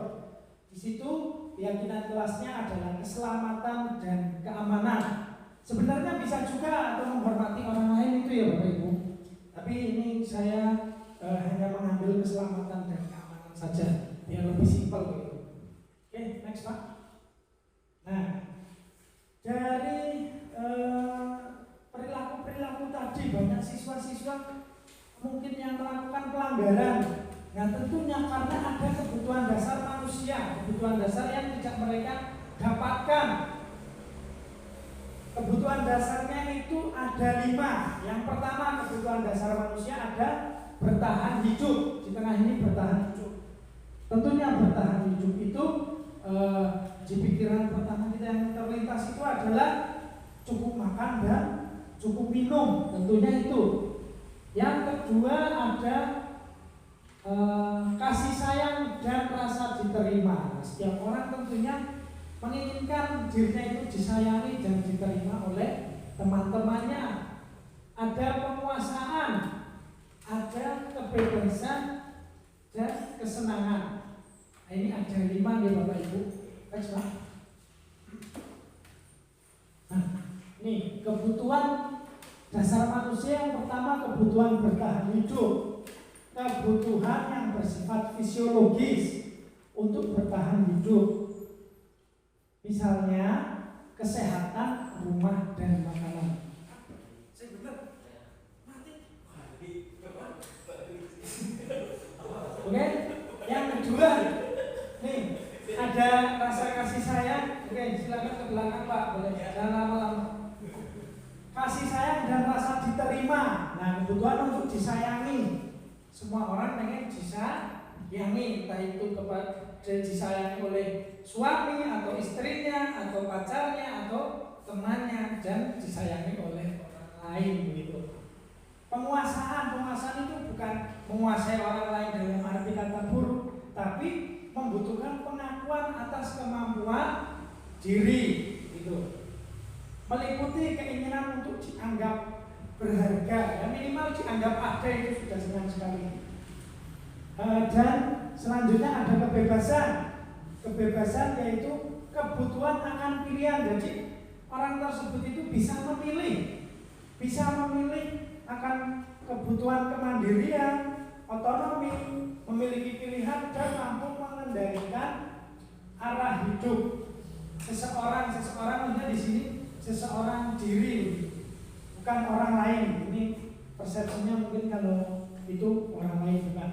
Di situ keyakinan kelasnya adalah keselamatan dan keamanan. Sebenarnya bisa juga atau menghormati orang lain itu ya Bapak Ibu. Tapi ini saya hanya mengambil keselamatan dan keamanan saja biar lebih simpel gitu. Oke, next Pak. Nah, dari perilaku tadi banyak siswa-siswa mungkin yang melakukan pelanggaran. Nah tentunya karena ada kebutuhan dasar manusia, kebutuhan dasar yang tidak mereka dapatkan. Kebutuhan dasarnya itu ada 5. Yang pertama kebutuhan dasar manusia ada bertahan hidup. Di tengah ini bertahan hidup. Tentunya bertahan hidup itu di pikiran pertama kita yang terlintas itu adalah cukup makan dan cukup minum. Tentunya itu. Yang kedua ada kasih sayang dan rasa diterima. Setiap orang tentunya menginginkan dirinya itu disayangi dan diterima oleh teman-temannya. Ada penguasaan, ada kebebasan dan kesenangan. Nah, ini ada 5 ya Bapak Ibu. Nah, ini kebutuhan dasar manusia. Yang pertama kebutuhan bertahan hidup. Kebutuhan yang bersifat fisiologis untuk bertahan hidup. Misalnya kesehatan, rumah, dan makanan. Oke, yang kedua, nih ada rasa kasih sayang. Oke, silakan ke belakang Pak, boleh jangan lama-lama. Kasih sayang dan rasa diterima. Nah, kebutuhan untuk disayangi. Semua orang pengen disayangi, entah itu kepada disayangi oleh suami atau istrinya atau pacarnya atau temannya, dan disayangi oleh orang lain begitu. Penguasaan itu bukan menguasai orang lain dalam arti kata buruk, tapi membutuhkan pengakuan atas kemampuan diri gitu. Meliputi keinginan untuk dianggap berharga, ya minimal dianggap ada, itu sudah senang sekali. Dan selanjutnya ada kebebasan yaitu kebutuhan akan pilihan. Jadi orang tersebut itu bisa memilih akan kebutuhan kemandirian, otonomi, memiliki pilihan dan mampu mengendalikan arah hidup seseorang maksudnya di sini seseorang diri, bukan orang lain. Ini persepsinya mungkin kalau itu orang lain bukan.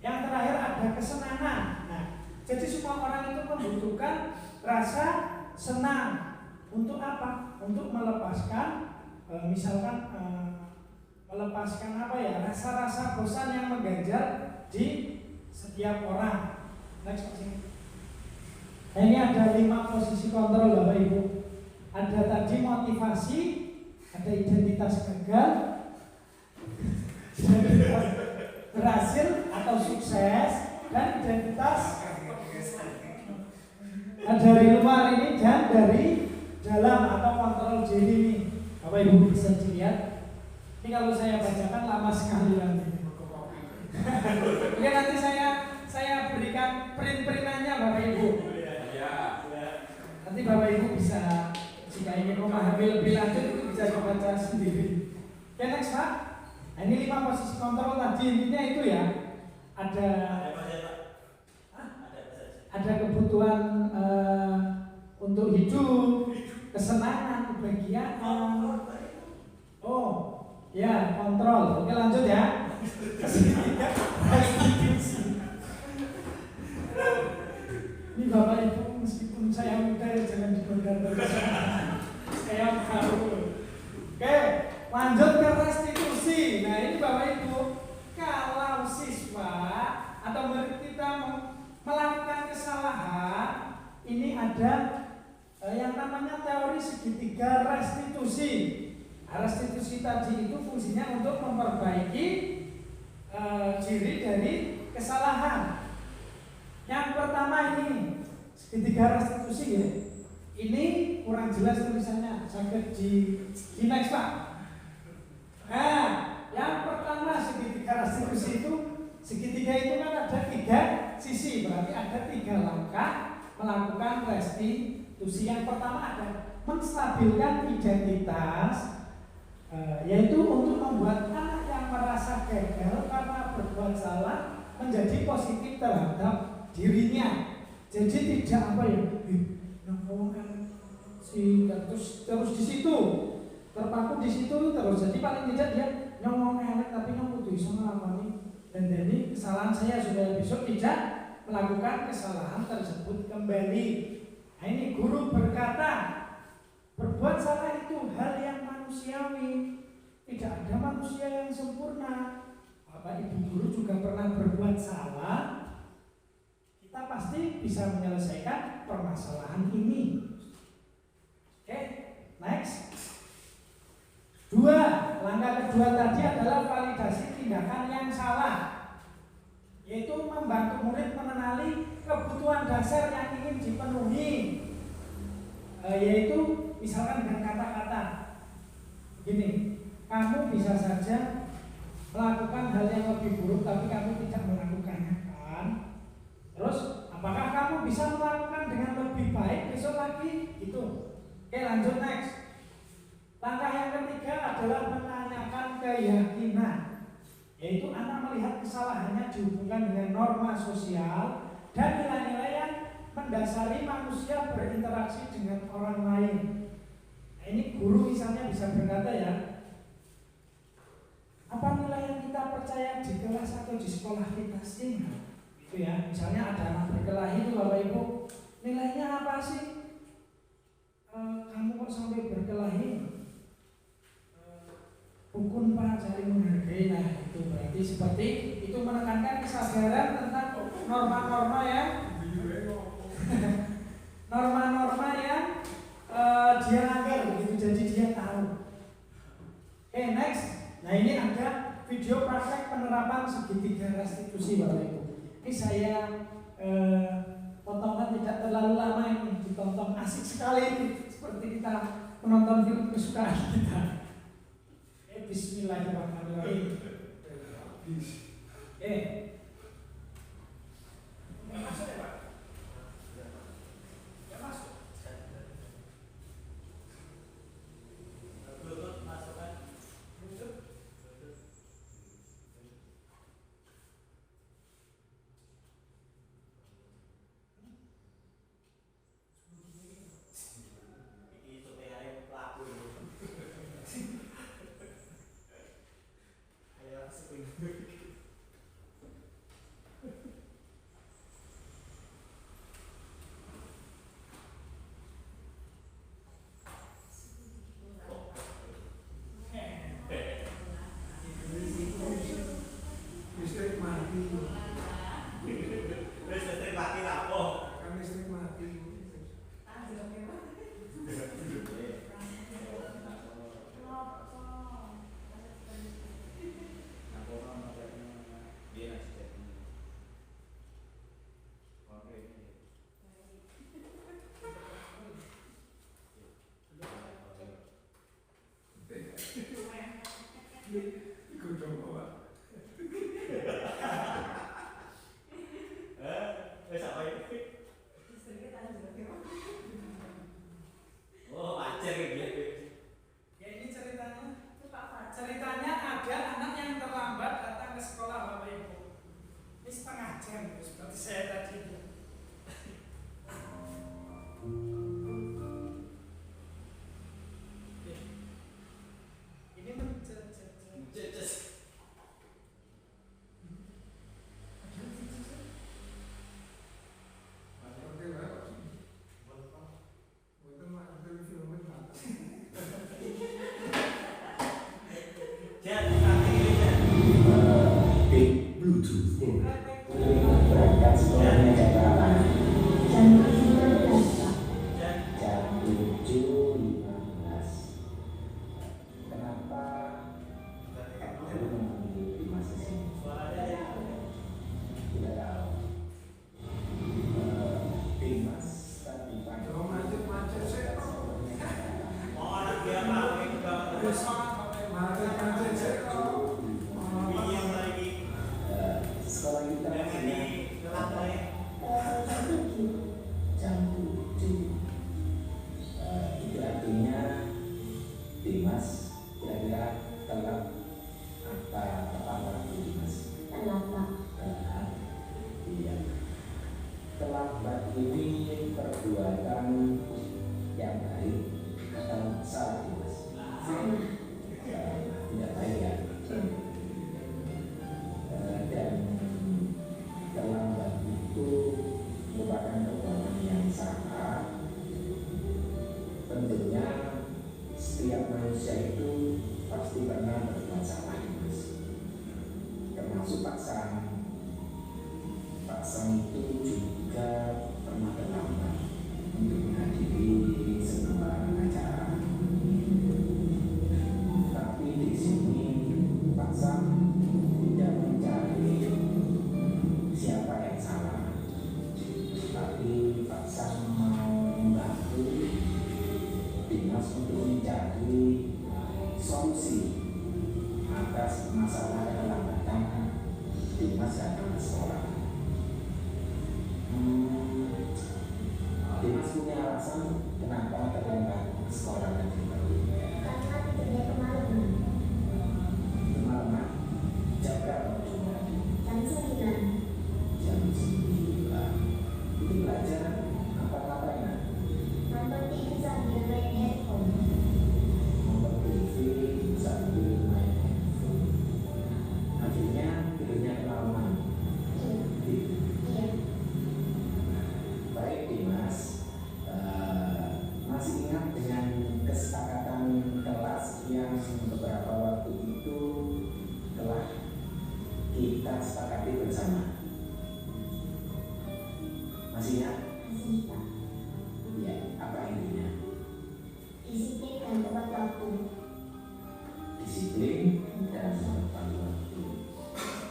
Yang terakhir ada kesenangan. Nah, jadi semua orang itu membutuhkan rasa senang. Untuk apa? Untuk melepaskan melepaskan rasa-rasa bosan yang mengganjal di setiap orang. Next Pak sini. Nah, ini ada 5 posisi kontrol Bapak Ibu. Ada tadi motivasi, ada identitas gagal, identitas berhasil atau sukses, dan identitas dari luar ini dan dari dalam atau kontrol diri ini. Bapak Ibu bisa dilihat. Ini kalau saya bacakan lama sekali nanti. Oke, nanti saya berikan print-printannya Bapak Ibu. Nanti Bapak Ibu bisa, jika ingin memahami lebih lanjut itu bisa dibaca sendiri. Oke, next Pak. Nah, ini 5 posisi kontrol tadi, intinya itu ya. Ada kebutuhan untuk hidup, kesenangan, kebahagiaan. Oh, ya, kontrol. Oke, lanjut ya. Ini Bapak Ibu, meskipun saya muda ya jangan digodar terus. Saya baru. Oke, lanjut ke restitusi. Nah, ini Bapak Ibu, kalau siswa atau murid kita melakukan kesalahan, ini ada yang namanya teori segitiga restitusi. Restitusi tadi itu fungsinya untuk memperbaiki diri dari kesalahan. Yang pertama ini segitiga restitusi ya. Ini kurang jelas tulisannya, sakit di next Pak. Nah, yang pertama segitiga restitusi itu, segitiga itu kan ada 3 sisi, berarti ada 3 langkah melakukan restitusi. Yang pertama ada menstabilkan identitas, yaitu untuk membuat anak yang merasa gagal karena berbuat salah menjadi positif terhadap dirinya. Jadi tidak apa ya, terus di situ terpaku di situ terus. Jadi paling tidak dia nyongong elek tapi nyong kudu iso nglakoni. Dan jadi kesalahan saya sudah besok tidak melakukan kesalahan tersebut kembali. Nah, ini guru berkata, berbuat salah itu hal yang manusiawi. Tidak ada manusia yang sempurna. Bapak Ibu guru juga pernah berbuat salah. Kita pasti bisa menyelesaikan permasalahan ini. Oke, next. 2, langkah kedua tadi adalah validasi tindakan yang salah, yaitu membantu murid mengenali kebutuhan dasar yang ingin dipenuhi, yaitu misalkan dengan kata-kata begini, kamu bisa saja melakukan hal yang lebih buruk tapi kamu tidak melakukannya kan. Terus apakah kamu bisa melakukan dengan lebih baik besok lagi? Itu. Oke, lanjut next. Langkah yang ketiga adalah menanyakan keyakinan, yaitu anak melihat kesalahannya dihubungkan dengan norma sosial dan nilai-nilai yang mendasari manusia berinteraksi dengan orang lain. Nah, ini guru misalnya bisa berkata ya, apa nilai yang kita percaya di kelas atau di sekolah kita sih? Itu ya, misalnya ada anak berkelahi itu Bapak Ibu, nilainya apa sih? Kamu kok sampai berkelahi? Hukum Pak, cari menghargai. Nah, itu berarti seperti itu menekankan kesadaran tentang norma-norma yang norma-norma yang dia langgar begitu, jadi dia tahu. Oke, next. Nah, ini ada video praktek penerapan segitiga restitusi Bapak Ibu. Ini saya potongan tidak terlalu lama ini, ditonton asik sekali ini, seperti kita menonton film kesukaan kita. Bismillahirrahmanirrahim. Masuk ya Pak? Ya masuk. Bluetooth masukkan. Ini supaya pelaku ini. Listrik mati. Berangkat sekolahnya jam berapa? Jam 19, Pak. Jam 7.15. Kenapa perlu mengambil Dimas di sini? Tidak tahu. Dimas tadi pagi. Mau anak dia apa? Itu banget. Sekolah kita Jangan di lantai. Jam 7. jam 7. Itu artinya Dimas kira-kira telat apa tepat waktu Dimas? Telat, Pak. Telat. Iya. Terlambat ini perbuatan yang baik atau salah Dimas? Salah. Tidak baik ya. Dan terlambat itu merupakan perbuatan yang salah. Tentunya setiap manusia itu pasti pernah berbuat salah, Mas. Termasuk Pak Sam. Pak Sam itu juga pernah terlambat untuk menghadiri sebuah acara. Tapi di sini Pak Sam tidak mencari siapa yang salah, tapi Pak Sam mau membantu Dimas untuk mencari solusi atas masalah keterlambatan Dimas datang ke sekolah. Dimas punya alasan kenapa terlambat ke sekolah tadi pagi. Karena tidurnya kemalaman. Kemalaman jam berapa juga? Jam 9. Jam 9. Itu belajar apa-apanya? Nonton TV sambil main handphone. Nonton TV sambil main handphone. Akhirnya tidurnya kemalaman. Iya. Baik Dimas, masih ingat dengan kesepakatan kelas yang beberapa waktu itu telah kita sepakati bersama? Masih ingat? Masih, Pak. Ya, apa intinya? Disiplin dan tepat waktu. Disiplin dan tepat waktu.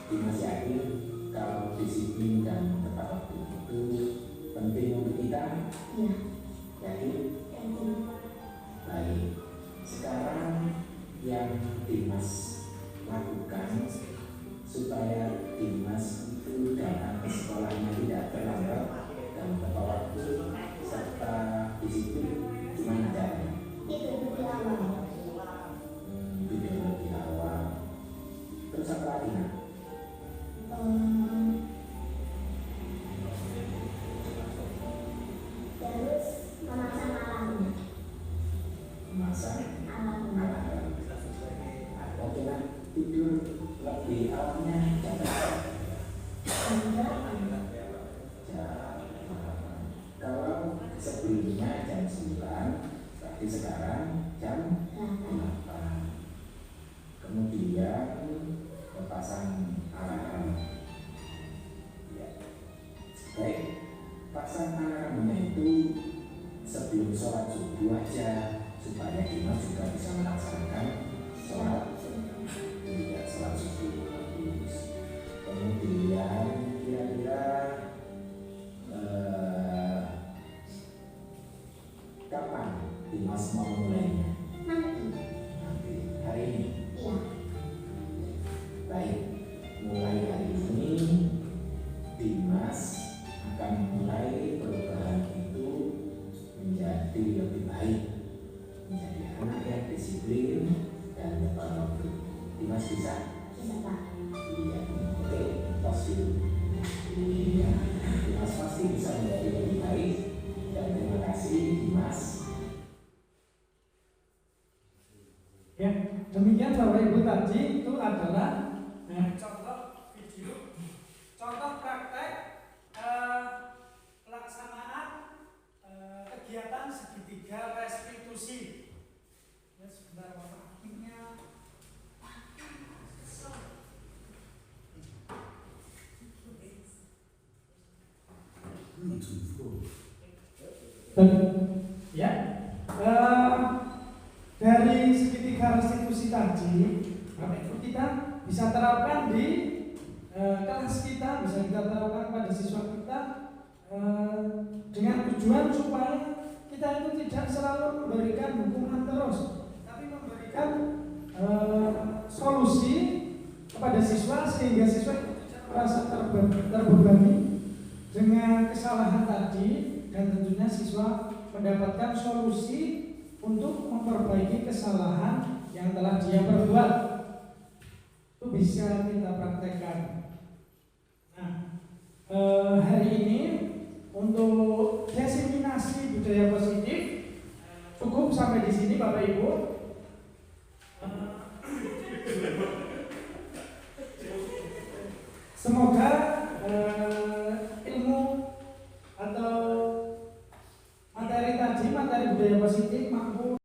Dimas yakin kalau disiplin dan tepat waktu itu penting untuk kita? Iya. Yakin? Yakin. Baik. Sekarang yang Dimas lakukan supaya Dimas itu datang ke sekolahnya tidak terlambat dan tepat waktu serta disiplin, gimana caranya? Tidur lebih awal. Tidur lebih awal. Terus apa lagi nak? Terus memasang alarmnya. Memasang Alarmnya. alarm. Oke nak, tidur lebih awalnya jam berapa? Jam 8. Kalau sebelumnya jam 9, berarti sekarang jam 8. Kemudian pasang alarm. Ya. Baik, pasang alarmnya itu sebelum sholat subuh aja supaya Dimas juga bisa melaksanakan sholat. Tidak sholat subuh. Kemudian kira-kira kapan Dimas mau mulainya? Nanti hari ini. Iya. Baik, mulai hari ini Dimas akan mulai perubahan itu menjadi lebih baik, menjadi anak yang disiplin dan tepat waktu. Dimas bisa? Bisa, Pak. Iya. Oke, tos dulu. Iya, Dimas pasti bisa menjadi lebih baik. Dan terima kasih Dimas. Ya, demikian Bapak Ibu tadi itu adalah contoh video, contoh praktek pelaksanaan kegiatan segitiga restitusi. Ya, sebentar Bapak. Ya, dari segitiga restitusi tadi, Bapak Ibu, kita bisa terapkan di kelas kita, bisa kita terapkan pada siswa kita dengan tujuan supaya kita itu tidak selalu memberikan hukuman terus, tapi memberikan solusi kepada siswa sehingga siswa itu tidak merasa terbebani dengan kesalahan tadi, dan tentunya siswa mendapatkan solusi untuk memperbaiki kesalahan yang telah dia perbuat. Itu bisa kita praktekkan. Nah, hari ini untuk diseminasi budaya positif cukup sampai di sini, Bapak Ibu. Semoga